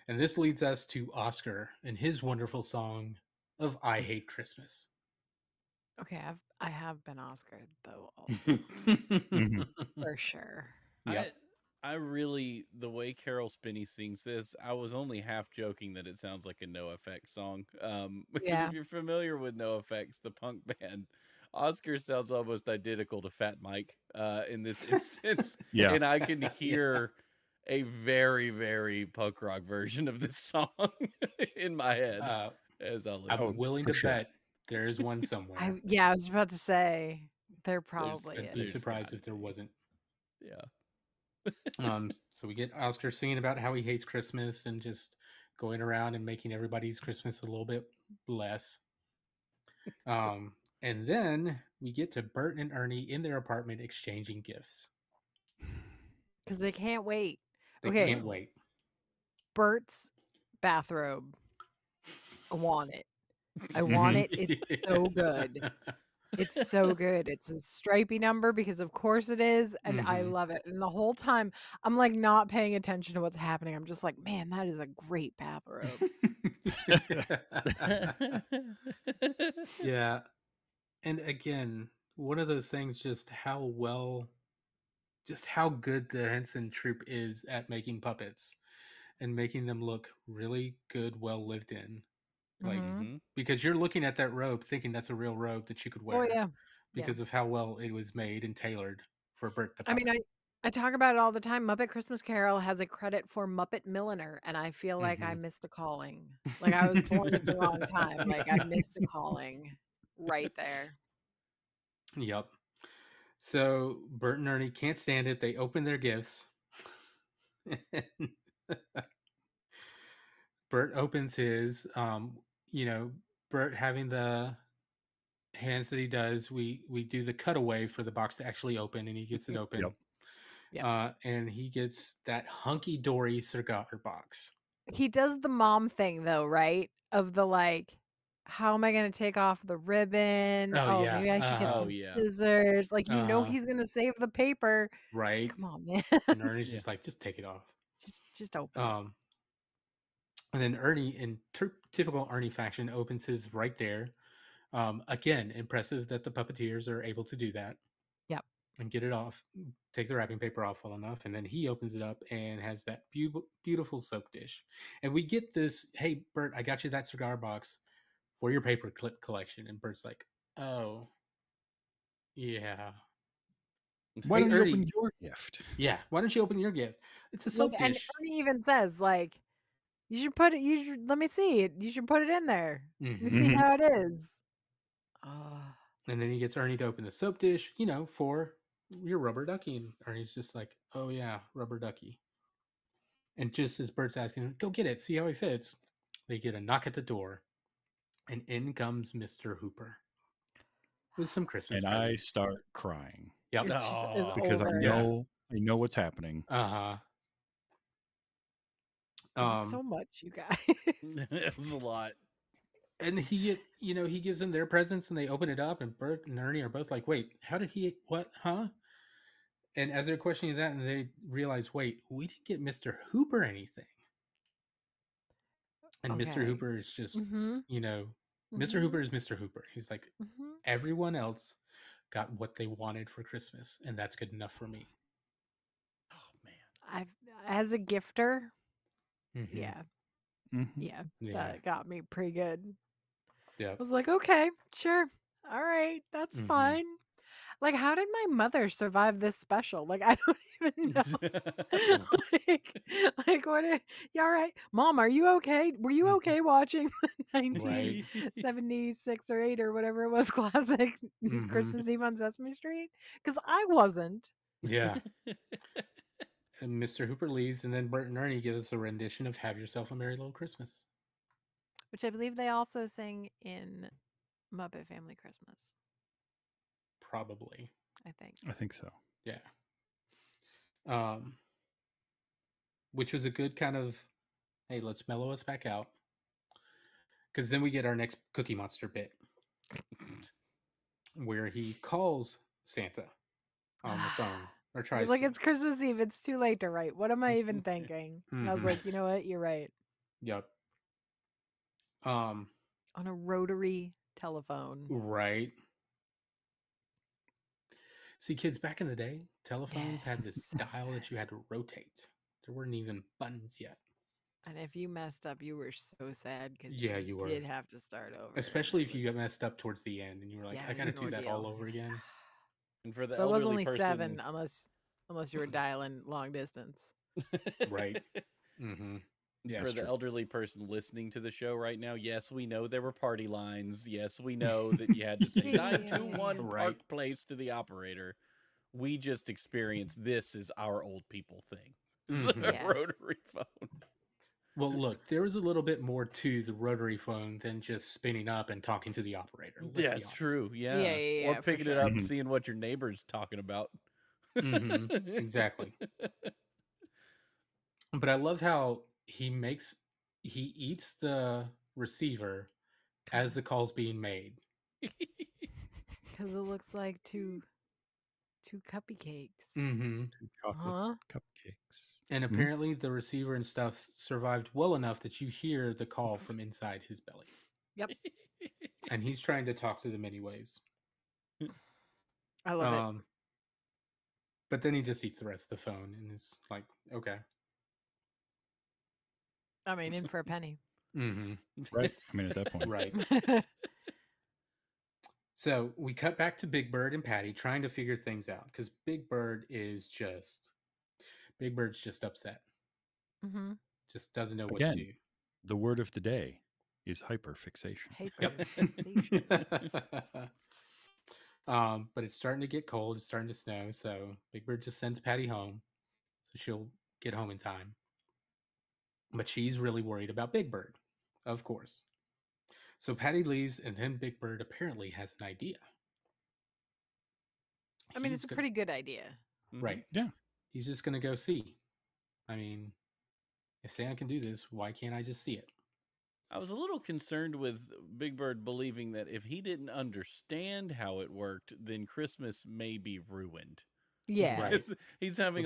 and this leads us to Oscar and his wonderful song of I Hate Christmas. Okay, I have been Oscared though, also for sure. Yep. I really, the way Carol Spinney sings this, I was only half joking that it sounds like a NoFX song. Because Yeah. if you're familiar with NoFX, the punk band, Oscar sounds almost identical to Fat Mike in this instance. Yeah. And I can hear a very, very punk rock version of this song in my head as I listen. I'm willing for to sure. bet there is one somewhere. I was about to say there probably I'd be is. surprised gotta if there be. wasn't. Yeah. So we get Oscar singing about how he hates Christmas and just going around and making everybody's Christmas a little bit less. And then we get to Bert and Ernie in their apartment exchanging gifts. Because they can't wait. They Okay. can't wait. Bert's bathrobe. I want it. I want it. It's so good. It's so good. It's a stripy number because of course it is, and I Mhm. love it. And the whole time I'm like not paying attention to what's happening. I'm just like, man, that is a great bathrobe. Yeah. And again, one of those things, just how good the Henson troupe is at making puppets and making them look really good, well lived in. Like, Mhm. Mhm. because you're looking at that robe thinking that's a real robe that you could wear Oh yeah. Yeah. because of how well it was made and tailored for Bert the I mean, puppet. I talk about it all the time. Muppet Christmas Carol has a credit for Muppet Milliner, and I feel like I Mhm. missed a calling. Like I was born at the wrong time. Like I missed a calling right there. Yep. So Bert and Ernie can't stand it. They open their gifts. Bert opens his. You know, Bert having the hands that he does. We do the cutaway for the box to actually open, and he gets it open. Yep. Yep. And he gets that hunky dory cigar box. He does the mom thing though, right? Of the like, how am I going to take off the ribbon? Oh Oh, yeah. maybe I should get Oh some yeah. scissors. Like Uh-huh. he's going to save the paper. Right. Come on, man. And Ernie's Yeah. just like, just take it off. just open it. And then Ernie, in typical Ernie fashion, opens his right there. Again, impressive that the puppeteers are able to do that. Yep. And get it off, take the wrapping paper off well enough, and then he opens it up and has that beautiful soap dish. And we get this, hey, Bert, I got you that cigar box for your paper clip collection. And Bert's like, oh, yeah. Why Hey, don't you Ernie, open your gift? yeah, why don't you open your gift? It's a Look, soap and dish. Ernie even says like, you should put it. You should let me see it. You should put it in there. Let me see Mhm. how it is. Oh, And then he gets Ernie to open the soap dish, for your rubber ducky. And Ernie's just like, oh, yeah, rubber ducky. And just as Bert's asking him, go get it, see how he fits, they get a knock at the door. And in comes Mr. Hooper with some Christmas And I presents. start crying Yep. it's just is Aw. because I over. Yeah. know what's happening. Uh-huh. It was so much, you guys. It was a lot. And he gives them their presents and they open it up and Bert and Ernie are both like, wait, how did what, huh? And as they're questioning that, and they realize, wait, we didn't get Mr. Hooper anything. And Mr. Okay. Hooper is just, Mm-hmm. Mr. Hooper is Mr. Hooper. He's like, Mm-hmm. everyone else got what they wanted for Christmas, and that's good enough for me. Oh man. As a gifter, Mhm. yeah, Mhm. yeah, Yeah. that got me pretty good. Yeah. I was like, okay, sure, all right, that's Mhm. fine. Like, how did my mother survive this special? Like, I don't even know. like what? Yeah, all right, Mom, are you okay? Were you okay watching the Right. 1976 or 8 or whatever it was classic Mhm. Christmas Eve on Sesame Street? Because I wasn't. Yeah. And Mr. Hooper leaves, and then Bert and Ernie give us a rendition of Have Yourself a Merry Little Christmas. Which I believe they also sing in Muppet Family Christmas. Probably. I think. I think so. Yeah. Which was a good kind of, hey, let's mellow us back out. Because then we get our next Cookie Monster bit where he calls Santa on the phone or I tries was like, to. it's Christmas Eve. It's too late to write. What am I even thinking? And I was Mhm. like, you know what? You're right. Yep. On a rotary telephone. Right. See, kids, back in the day, telephones had this so dial that you had to rotate. There weren't even buttons yet. And if you messed up, you were so sad because Yeah, you were. did have to start over. Especially and if it you got was- messed up towards the end and you were like, yeah, I it was got to an do that all ordeal. over again. And for the But it was elderly only person, 7 unless you were dialing long distance. Right. Mm-hmm. Yeah, for it's the true. elderly person listening to the show right now, yes, we know there were party lines. Yes, we know that you had to say Yeah. 921 Right. Park Place to the operator. We just experienced this is our old people thing. Mhm. Yeah. Rotary phone. Well, look, there was a little bit more to the rotary phone than just spinning up and talking to the operator. let's be That's honest. true. Yeah. Yeah, Or for picking it sure. up, Mhm. seeing what your neighbor's talking about. Mhm. Exactly. But I love how he eats the receiver as the call's being made. Because it looks like two cupcakes. Mm-hmm. 2 chocolate Huh? cupcakes. And Mhm. apparently the receiver and stuff survived well enough that you hear the call from inside his belly. Yep. And he's trying to talk to them anyways. I love it. But then he just eats the rest of the phone and is like, okay. I mean, in for a penny. Mm-hmm. Right. I mean, at that point. Right. So we cut back to Big Bird and Patty trying to figure things out because Big Bird's just upset. Mm-hmm. Just doesn't know what Again. to do. The word of the day is hyperfixation. Hyperfixation. But it's starting to get cold. It's starting to snow. So Big Bird just sends Patty home. So she'll get home in time. But she's really worried about Big Bird, of course. So Patty leaves, and then Big Bird apparently has an idea. I mean, it's a pretty good idea. Right. Yeah. He's just going to go see. I mean, if Santa can do this, why can't I just see it? I was a little concerned with Big Bird believing that if he didn't understand how it worked, then Christmas may be ruined. Yeah. Right. He's having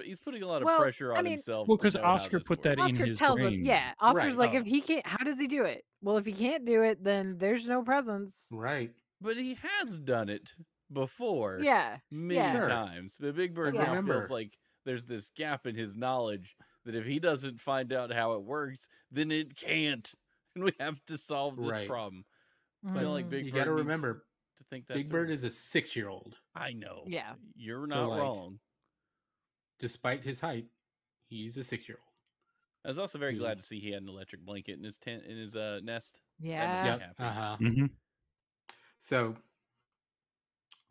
he's putting a lot of Well, pressure I on mean- himself. Well, to because know how Oscar this put that works. in Oscar his tells brain. us, yeah. Oscar's Right. like, Oh. if he can't, how does he do it? Well, if he can't do it, then there's no presents. Right. But he has done it before. Yeah. Many Yeah. Sure. times. But Big Bird But now remember- feels like there's this gap in his knowledge that if he doesn't find out how it works, then it can't. And we have to solve this Right. problem. I feel like Mm. Big You Bird got to needs remember, to think that Big through. Bird is a 6-year-old. I know. Yeah. You're So, not like, wrong. Despite his height, he's a 6-year-old. I was also very Who- glad to see he had an electric blanket in his tent, in his nest. Yeah. me Yep. happy. Uh-huh. Mm-hmm. So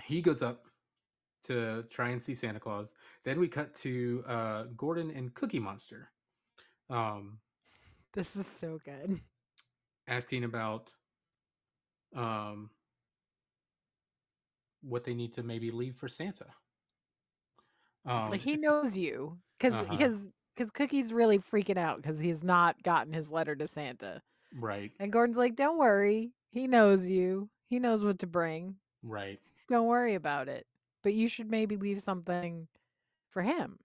he goes up to try and see Santa Claus. Then we cut to Gordon and Cookie Monster This is so good. asking about what they need to maybe leave for Santa. Like he knows you because Uh-huh. Cookie's really freaking out because he's not gotten his letter to Santa. Right, And Gordon's like, don't worry. He knows you. He knows what to bring. right. Don't worry about it. But you should maybe leave something for him.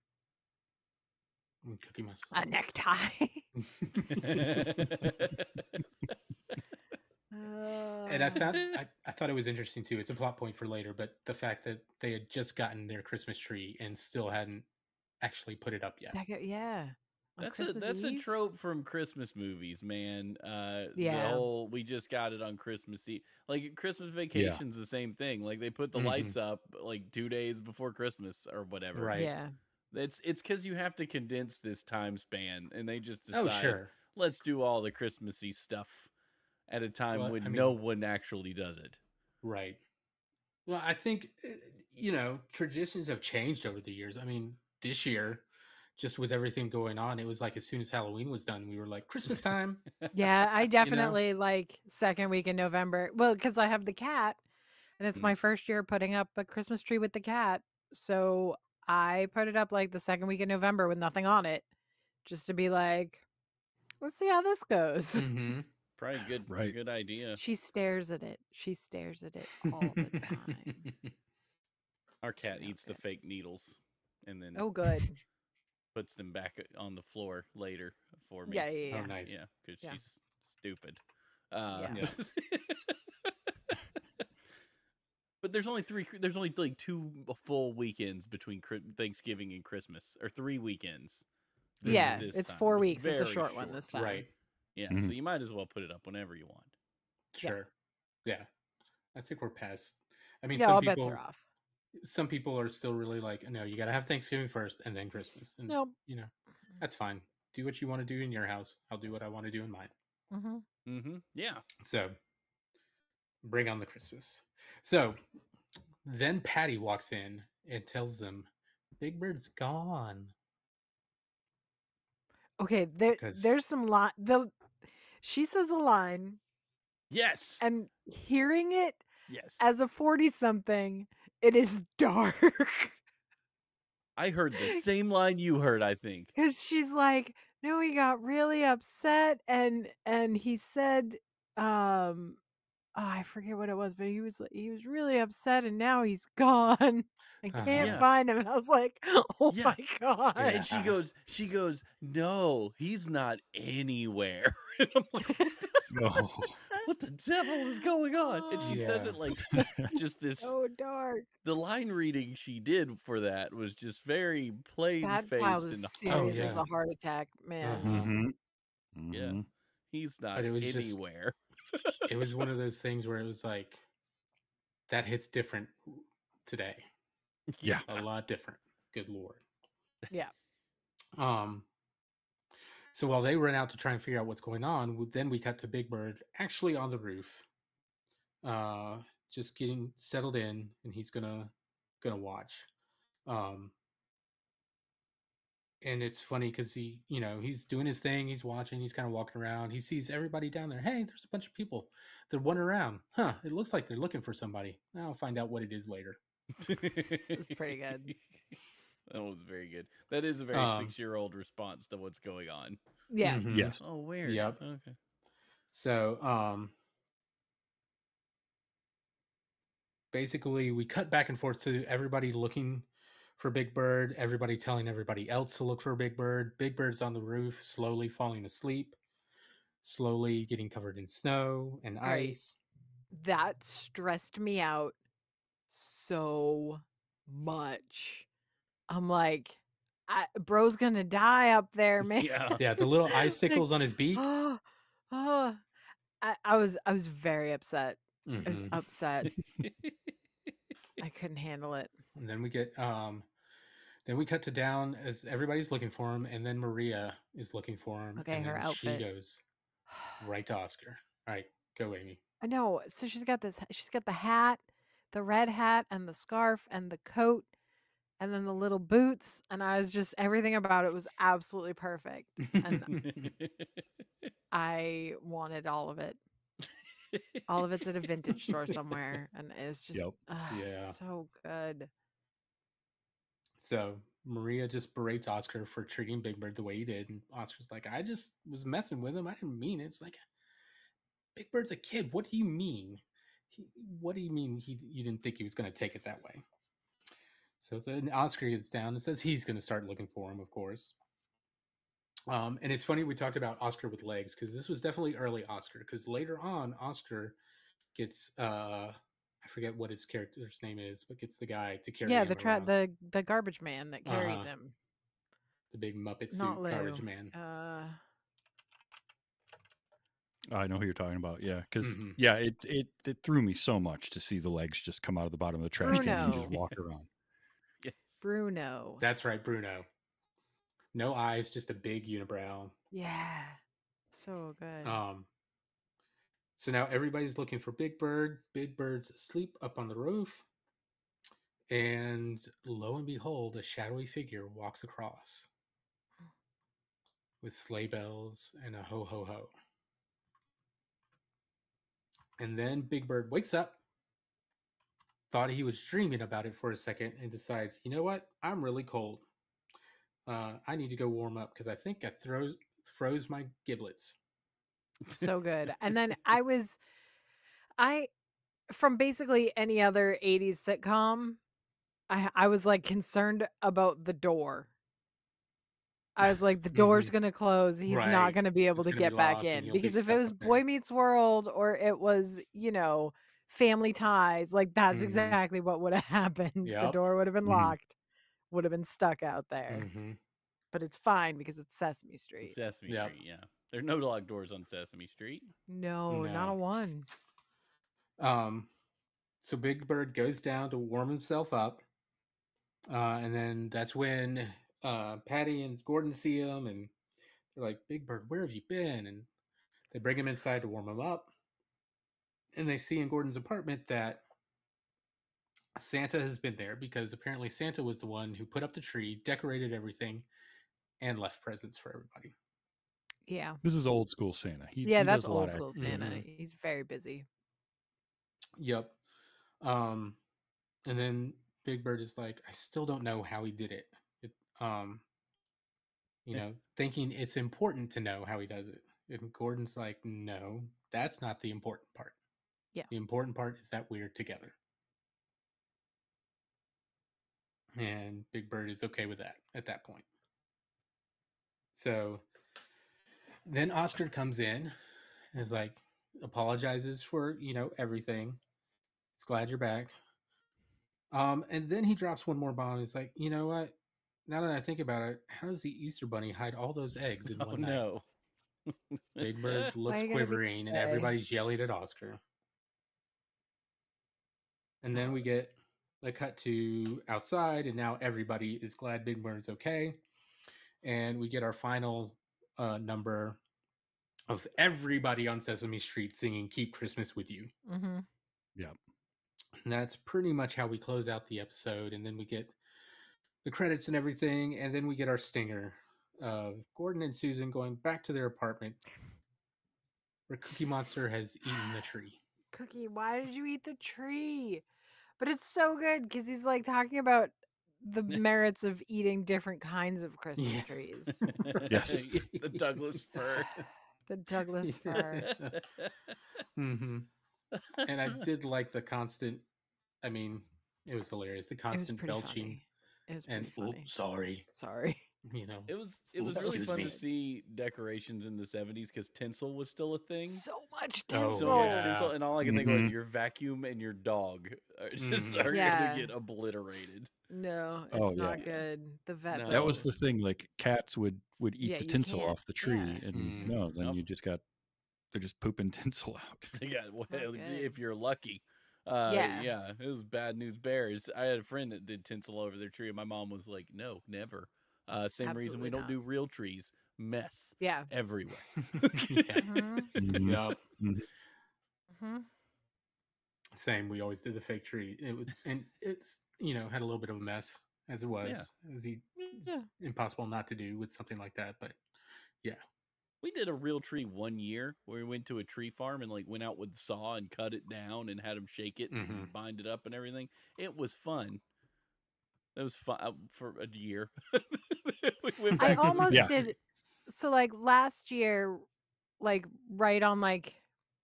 And Cookie Monster. A necktie. And I thought it was interesting too. It's a plot point for later, but the fact that they had just gotten their Christmas tree and still hadn't actually put it up yet. Yeah. On That's Christmas a Eve? trope from Christmas movies, man. Yeah. The whole we just got it on Christmas Eve. Like Christmas Vacation's the same thing. Like they put the Mhm. lights up like 2 days before Christmas or whatever. Right. Yeah. It's because you have to condense this time span, and they just decide, Oh, sure. let's do all the Christmassy stuff at a time Well, when I no mean- one actually does it. Right. Well, I think, traditions have changed over the years. I mean, this year, just with everything going on, it was like as soon as Halloween was done, we were like, Christmas time. Yeah, I definitely like second week in November. Well, because I have the cat and it's Mm. my first year putting up a Christmas tree with the cat. So I put it up like the second week in November with nothing on it just to be like, let's see how this goes. Mm-hmm. Probably good, Right. good idea. She stares at it. She stares at it all the time. Our cat No eats the good. fake needles and then Oh, good. puts them back on the floor later for me. Yeah, yeah, yeah. Oh, nice. Yeah, because Yeah. she's stupid. Yeah. But there's only like 2 full weekends between Thanksgiving and Christmas, or 3 weekends. Yeah, this it's time. 4 weeks. It's a very short one this time. Right. Yeah, Mhm. so you might as well put it up whenever you want. Yeah. Sure. Yeah. I think we're past. I mean, Yeah, some all people, bets are off. some people are still really like, no, you got to have Thanksgiving first and then Christmas. And, Nope. that's fine. Do what you want to do in your house. I'll do what I want to do in mine. Mm-hmm. Mm-hmm. Yeah. So bring on the Christmas. So then Patty walks in and tells them Big Bird's gone. Okay, 'Cause- there's some line. She says a line, Yes. and hearing it yes. as a 40-something, it is dark. I heard the same line you heard, I think. Because she's like, no, he got really upset, and he said, I forget what it was, but he was really upset, and now he's gone. I can't Yeah. find him. And I was like, oh Yeah. my god. Yeah. And she goes, no, he's not anywhere. And I'm like, Oh, what the devil is going on? And she says Yeah. it like just this. So dark. The line reading she did for that was just very plain That faced child is and serious as yeah. a heart attack, man. Uh-huh. yeah. He's not But it was just- anywhere. It was one of those things where it was like, that hits different today. Yeah. A lot different. Good Lord. Yeah. So while they run out to try and figure out what's going on, then we cut to Big Bird actually on the roof, just getting settled in, and he's gonna watch. And it's funny because he's doing his thing, he's watching, he's kind of walking around, he sees everybody down there. Hey, there's a bunch of people. They're wandering around. Huh? It looks like they're looking for somebody. I'll find out what it is later. It's pretty good. That was very good. That is a very 6-year-old response to what's going on. Yeah. Mhm. Yes. Oh, weird. Yep. Okay. So, basically, we cut back and forth to everybody looking for Big Bird, everybody telling everybody else to look for Big Bird. Big Bird's on the roof, slowly falling asleep, slowly getting covered in snow and Right. ice. That stressed me out so much. I'm like, bro's gonna die up there, man. Yeah. Yeah, the little icicles on his beak. Oh, I was very upset. I was Mhm. upset. I couldn't handle it. And then we get then we cut to down as everybody's looking for him, and then Maria is looking for him. Okay, and her then outfit. she goes right to Oscar. All right, go Amy. I know. So she's got the hat, the red hat, and the scarf, and the coat, and then the little boots. And I was just, everything about it was absolutely perfect. And I wanted all of it. All of it's at a vintage store somewhere. And it's just Yep. Yeah. so good. So Maria just berates Oscar for treating Big Bird the way he did, and Oscar's like, "I just was messing with him. I didn't mean it." It's like, Big Bird's a kid. What do you mean? What do you mean you didn't think he was going to take it that way? So then Oscar gets down and says he's going to start looking for him, of course. And it's funny we talked about Oscar with legs, because this was definitely early Oscar, because later on Oscar gets I forget what his character's name is, but gets the guy to carry Yeah, him around. the garbage man that carries Uh-huh. him. The big Muppet Not suit Lou. garbage man. I know who you're talking about. Yeah, because Mhm. yeah, it threw me so much to see the legs just come out of the bottom of the trash can and just Bruno. walk around. Yes. Bruno. That's right, Bruno. No eyes, just a big unibrow. Yeah. So good. So now everybody's looking for Big Bird. Big Bird's asleep up on the roof. And lo and behold, a shadowy figure walks across with sleigh bells and a ho ho ho. And then Big Bird wakes up, thought he was dreaming about it for a second, and decides, you know what? I'm really cold. I need to go warm up because I think I froze my giblets. So good. And then from basically any other 80s sitcom, I was like concerned about the door. I was like, the door's gonna close. He's not Right. gonna be able It's to gonna be get back locked and in. he'll be Because if it stuck was up there. Boy Meets World or it was, Family Ties, like that's Mhm. exactly what would have happened. The Yep. door would have been Mhm. locked, would have been stuck out there. Mm-hmm. But it's fine because it's Sesame Street. Sesame Yep. Street, yeah. There's no locked doors on Sesame Street. No, not No. a one. So Big Bird goes down to warm himself up. And then that's when Patty and Gordon see him, and they're like, Big Bird, where have you been? And they bring him inside to warm him up. And they see in Gordon's apartment that Santa has been there, because apparently Santa was the one who put up the tree, decorated everything, and left presents for everybody. Yeah. This is old school Santa. He That's does a lot old of school Santa. Mhm. He's very busy. Yep. And then Big Bird is like, I still don't know how he did it. Thinking it's important to know how he does it. And Gordon's like, no, that's not the important part. Yeah. The important part is that we're together. And Big Bird is okay with that at that point. So then Oscar comes in and is like, apologizes for everything. He's glad you're back. And then he drops one more bomb. He's like, you know what? Now that I think about it, how does the Easter Bunny hide all those eggs in Oh one night? no. Big Bird Why looks you gotta be quivering, and that way? everybody's yelling at Oscar. And then we get a cut to outside, and now everybody is glad Big Bird's okay. And we get our final number of everybody on Sesame Street singing "Keep Christmas with You." Mm-hmm. Yeah. And that's pretty much how we close out the episode. And then we get the credits and everything. And then we get our stinger of Gordon and Susan going back to their apartment where Cookie Monster has eaten the tree. Cookie, why did you eat the tree? But it's so good because he's like talking about the merits of eating different kinds of Christmas Yeah. trees. Yes. The Douglas fir. The Douglas fir. Mm-hmm. And I did like the constant, I mean, it was hilarious. The It was constant pretty belching funny. It was and pretty funny. sorry, Sorry. It was really Excuse fun me. to see decorations in the 70s because tinsel was still a thing. So much Oh, tinsel. So much yeah. tinsel, and all I can think of Mhm. is your vacuum and your dog are just Mhm. are Yeah. gonna get obliterated. No, it's Oh, yeah. not good. The vet. No. That was bills. the thing. Like cats would eat Yeah, the you tinsel can't. off the tree, Yeah. and Mm. no, then Nope. you just got they're just pooping tinsel out. They got well, not good. if you're lucky. Yeah. Yeah, it was bad news bears. I had a friend that did tinsel over their tree, and my mom was like, "No, never." Same reason we Absolutely don't not. do real trees. Mess Yeah. everywhere. Yeah. Mm-hmm. Mhm. Yup. Mhm. Mm-hmm. Same. We always did the fake tree. It would, and it's had a little bit of a mess as it was. It's impossible not to do with something like that. But yeah, We did a real tree one year where we went to a tree farm and like went out with the saw and cut it down and had them shake it and Mhm. bind it up and everything. It was fun. It was fun for a year. We went I back to the almost Yeah. did. So like last year, like right on like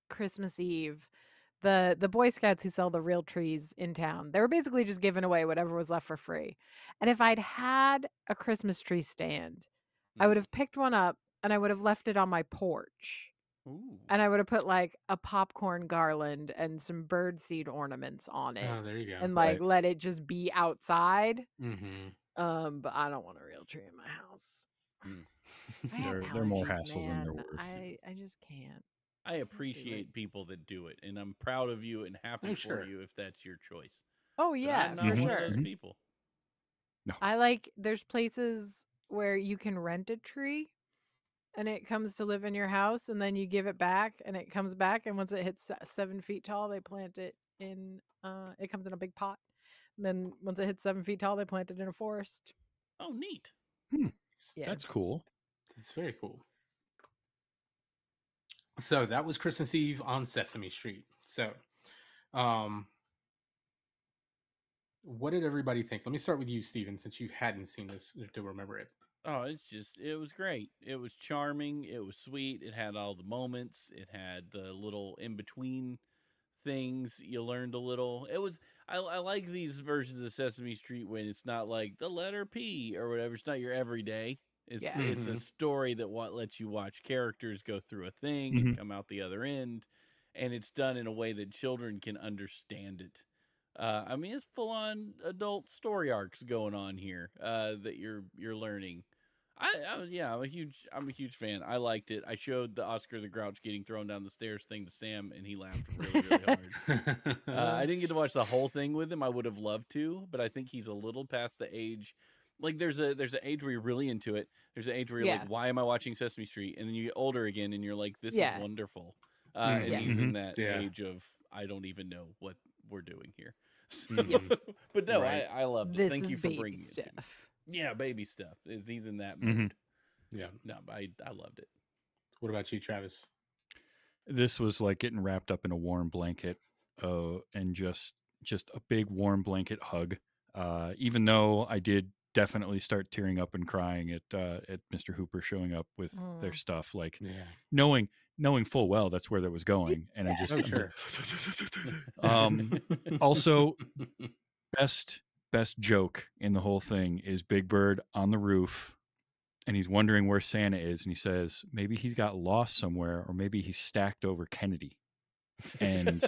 Christmas Eve, the Boy Scouts who sell the real trees in town, they were basically just giving away whatever was left for free. And if I'd had a Christmas tree stand, I would have picked one up and I would have left it on my porch. Ooh. And I would have put like a popcorn garland and some birdseed ornaments on it. oh, there you go. And like Right. let it just be outside. Mm-hmm. But I don't want a real tree in my house. Mm. I have They're more allergies, hassle than they're man. worth. I just can't. I appreciate people that do it, and I'm proud of you and happy Oh, for sure. you if that's your choice. Oh But yeah, I'm for not one sure. of those Mhm. people. I like there's places where you can rent a tree and it comes to live in your house and then you give it back and it comes back and once it hits 7 feet tall they plant it in it comes in a big pot. And then once it hits 7 feet tall they plant it in a forest. Oh, neat. Yeah. That's cool. It's very cool. So that was Christmas Eve on Sesame Street. So, what did everybody think? Let me start with you, Steven, since you hadn't seen this to remember it. Oh, it was great. It was charming. It was sweet. It had all the moments. It had the little in between things. You learned a little. I like these versions of Sesame Street when it's not like the letter P or whatever. It's not your everyday. Yeah. It's a Mhm. story that lets you watch characters go through a thing and come out the other end, and it's done in a way that children can understand it. I mean, it's full on adult story arcs going on here that you're learning. I'm a huge fan. I liked it. I showed the Oscar the Grouch getting thrown down the stairs thing to Sam, and he laughed really hard. I didn't get to watch the whole thing with him. I would have loved to, but I think he's a little past the age. Like there's an age where you're really into it. There's an age where you're Yeah. like, why am I watching Sesame Street? And then you get older again, and you're like, this Yeah. is wonderful. Mhm. And he's in that Yeah. age of I don't even know what we're doing here. Mhm. But no, Right. I loved it. This Thank is you for baby bringing it to me. stuff. Yeah, baby stuff. He's in that Mhm. mood. Yeah. No, but I loved it. What about you, Travis? This was like getting wrapped up in a warm blanket, and just a big warm blanket hug. Even though I did definitely start tearing up and crying at Mr. Hooper showing up with their Mm. stuff, like Yeah. knowing full well that's where that was going, and I just Oh, sure. also best joke in the whole thing is Big Bird on the roof and he's wondering where Santa is, and he says maybe he's got lost somewhere or maybe he's stacked over Kennedy. and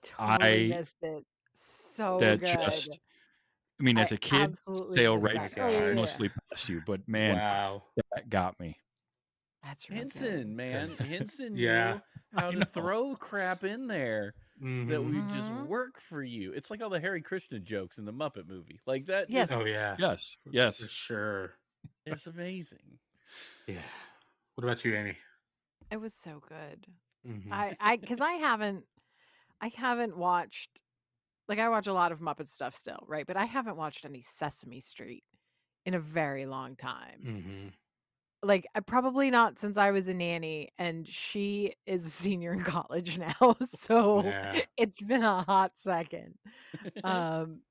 Totally I missed it. So that good. just I mean, as I a kid, absolutely sail missed right that. my Oh, yeah, gosh. yeah. seamlessly past you, but man, Wow. that got me. That's real Henson, good. man. Henson Yeah. knew how I to know. throw crap in there that Mm-hmm. would just Mhm. work for you. It's like all the Harry Krishna jokes in the Muppet movie. Like that Yes. just Oh yeah. Yes, For yes. sure. it's amazing. Yeah. What about you, Amy? It was so good. Mm-hmm. Because I haven't watched, like, I watch a lot of Muppet stuff still, right? But I haven't watched any Sesame Street in a very long time. Mm-hmm. Like, probably not since I was a nanny, and she is a senior in college now, so Yeah. it's been a hot second. Um,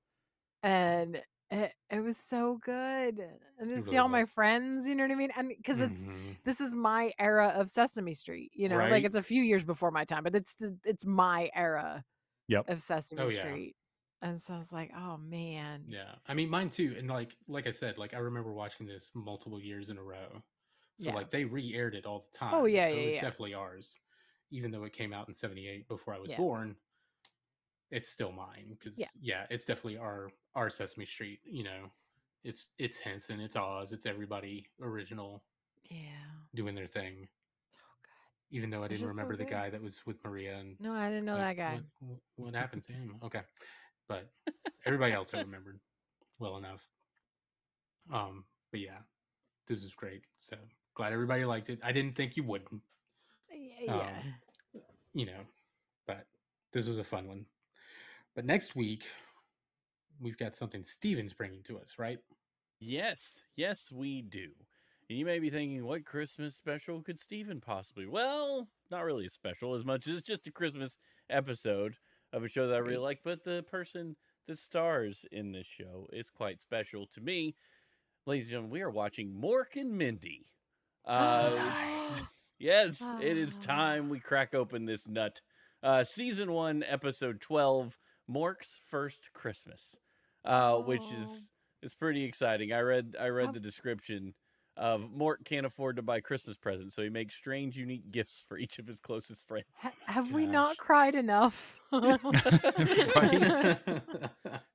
and it was so good, and to It see really all my was. friends, you know what I mean? And because Mm-hmm. this is my era of Sesame Street, like Right. it's a few years before my time, but it's my era Yep. of Sesame Oh, yeah. Street, and so I was like, oh man, Yeah. I mean, mine too. And like I said, like I remember watching this multiple years in a row. So yeah, like they re-aired it all the time. oh yeah, So yeah, it was yeah, definitely ours. Even though it came out in 78 before I was yeah, born, it's still mine because yeah, yeah, it's definitely our Sesame Street, It's Henson, it's Oz, it's everybody original yeah. doing their thing. So good. Even though I It's didn't just so remember the good. guy that was with Maria, and No, I didn't it's know like that guy. what happened to him? Okay, but everybody else I remembered well enough. But yeah, this is great. So glad everybody liked it. I didn't think you wouldn't, Yeah. you know, but this was a fun one. But next week we've got something Steven's bringing to us, right? Yes, yes, we do. And you may be thinking, what Christmas special could Steven possibly? Well, not really a special as much as it's just a Christmas episode of a show that I really Great. like, but the person that stars in this show is quite special to me. Ladies and gentlemen, we are watching Mork and Mindy. Nice. Yes, it is time we crack open this nut. Season 1, episode 12, Mork's First Christmas, which is pretty exciting. I read the description of Mork can't afford to buy Christmas presents, so he makes strange, unique gifts for each of his closest friends. Have we Gosh. not cried enough? Right?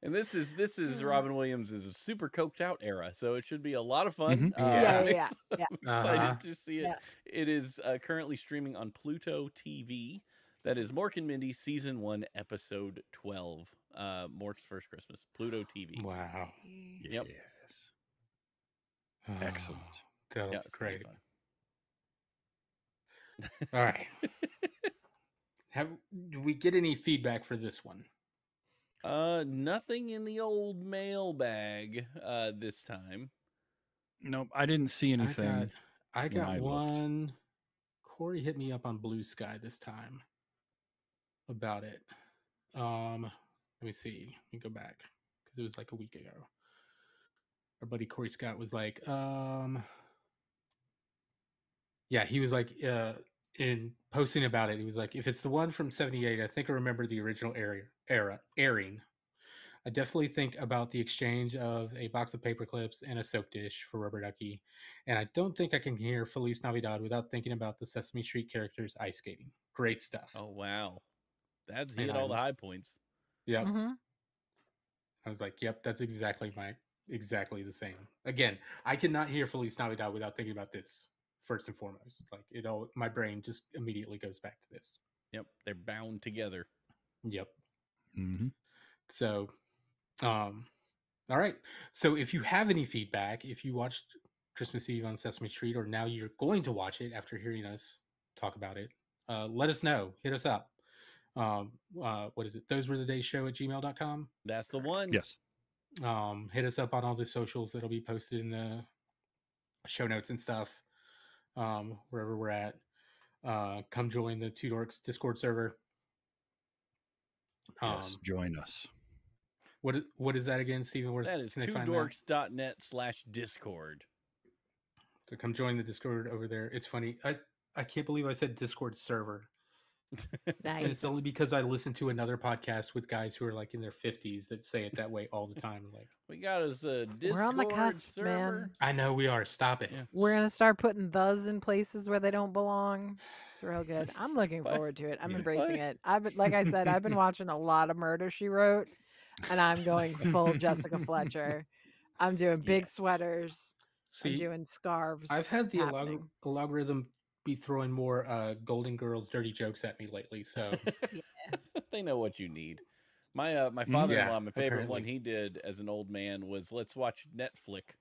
And this is Robin Williams' super coked out era, so it should be a lot of fun. Mhm. Yeah. I'm Yeah. excited to see it. Yeah. It is currently streaming on PlutoTV. That is Mork and Mindy season 1, episode 12. Mork's First Christmas, Pluto TV. Wow. Yep. Yes. Excellent. That'll Yeah, be it's gonna be great. fun. All right. Do we get any feedback for this one? Nothing in the old mailbag this time. Nope, I didn't see anything. I got when I looked. one. Corey hit me up on Blue Sky this time about it. Let me see. Let me go back because it was like a week ago. Our buddy Corey Scott was like, yeah, he was like, in posting about it, he was like, if it's the one from 78, I think I remember the original era airing. I definitely think about the exchange of a box of paper clips and a soap dish for Rubber Ducky, and I don't think I can hear Feliz Navidad without thinking about the Sesame Street characters ice skating. Great stuff. Oh wow, that's And hit all the high points. Yep. Mm-hmm. I was like, yep, that's exactly the same. Again, I cannot hear Feliz Navidad without thinking about this first and foremost. Like my brain just immediately goes back to this. Yep, they're bound together. Yep. Mm-hmm. So, all right. So if you have any feedback, if you watched Christmas Eve on Sesame Street, or now you're going to watch it after hearing us talk about it, let us know. Hit us up. What is it? Those were the days show at gmail.com. That's the one. Yes. Hit us up on all the socials that'll be posted in the show notes and stuff. Wherever we're at. Come join the Two Dorks Discord server. Yes. Join us. What is that again, Stephen? Where That is can they find that? twodorks.net/discord. So come join the Discord over there. It's funny. I can't believe I said Discord server. Nice. And it's only because I listen to another podcast with guys who are like in their 50s that say it that way all the time. Like, We got us a Discord We're on the cusp, server. man. I know we are. Stop it. Yeah. We're gonna start putting thes in places where they don't belong. It's It's real good. I'm looking Why- forward to it. I'm Yeah. embracing Why- it. Like I said, I've been watching a lot of Murder, She Wrote, and I'm going full Jessica Fletcher. I'm doing big Yes. sweaters. I'm See, doing scarves. I've had the happening. algorithm be throwing more Golden Girls dirty jokes at me lately. So They know what you need. My father-in-law, Yeah, my favorite one apparently. he did as an old man was let's watch Netflix,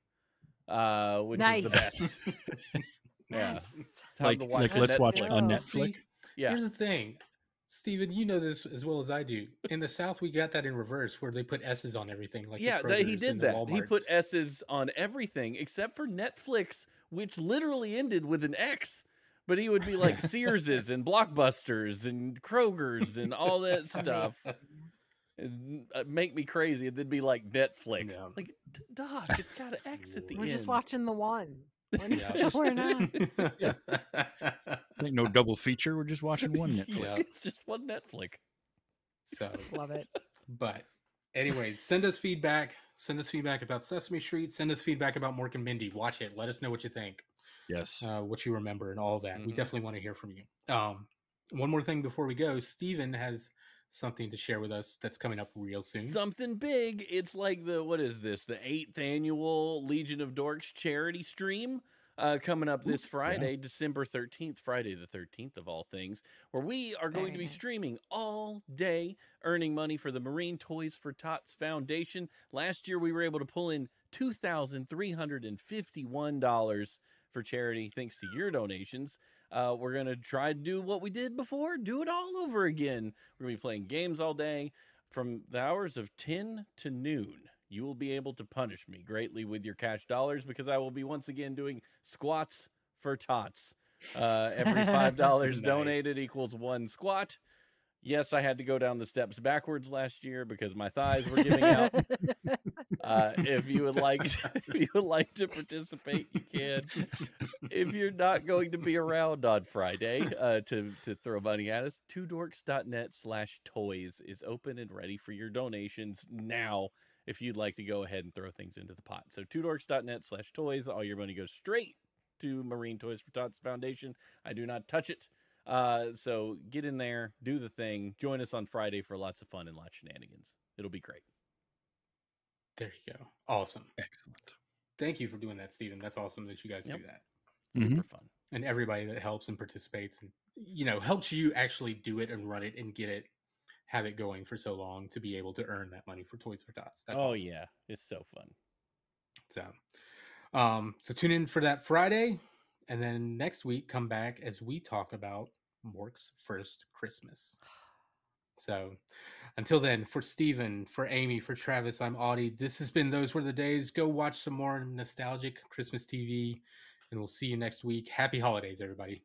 which is the Nice. best. Yeah. Yes. It's time to watch Like let's watch Netflix. on Oh. Netflix. See, Yeah. here's the thing, Steven, you know this as well as I do. In the South, we got that in reverse, where they put S's on everything, like Yeah, the he Krogers did and the that. He put Walmarts. S's on everything except for Netflix, which literally ended with an X. But he would be like Sears's and Blockbusters and Kroger's and all that stuff. It'd make me crazy. It'd be like Netflix. Yeah. Like, Doc, it's got an X at the We're end. just watching the one. Yeah. We're not. Ain't no double feature. We're just watching one Netflix. Yeah. It's just one Netflix. So, Love it. but anyways, send us feedback. Send us feedback about Sesame Street. Send us feedback about Mork and Mindy. Watch it. Let us know what you think. Yes. What you remember and all that. We Mhm. definitely want to hear from you. One more thing before we go, Steven has something to share with us that's coming up real soon. Something big. It's like the 8th annual Legion of Dorks charity stream coming up this Friday, December 13th, Friday the 13th of all things, where we are going Very to be nice. streaming all day, earning money for the Marine Toys for Tots Foundation. Last year, we were able to pull in $2,351 for charity thanks to your donations. We're going to try to do what we did before, do it all over again. We're going to be playing games all day from the hours of 10 to noon. You will be able to punish me greatly with your cash dollars because I will be once again doing squats for tots. Every $5 Nice. donated equals one squat. Yes, I had to go down the steps backwards last year because my thighs were giving out. If you would like to participate, you can. If you're not going to be around on Friday to throw money at us, twodorks.net/toys is open and ready for your donations now. If you'd like to go ahead and throw things into the pot. So twodorks.net/toys, all your money goes straight to Marine Toys for Tots Foundation. I do not touch it. So get in there, do the thing. Join us on Friday for lots of fun and lots of shenanigans. It'll be great. There you go. Awesome. Excellent. Thank you for doing that, Steven. That's awesome that you guys Yep. do that. Super fun. And everybody that helps and participates and, helps you actually do it and run it and have it going for so long to be able to earn that money for Toys for Tots. That's awesome. Yeah, it's so fun. So tune in for that Friday, and then next week come back as we talk about Mork's first Christmas. So until then, for Steven, for Amy, for Travis, I'm Audie. This has been Those Were the Days. Go watch some more nostalgic Christmas TV, and we'll see you next week. Happy holidays, everybody.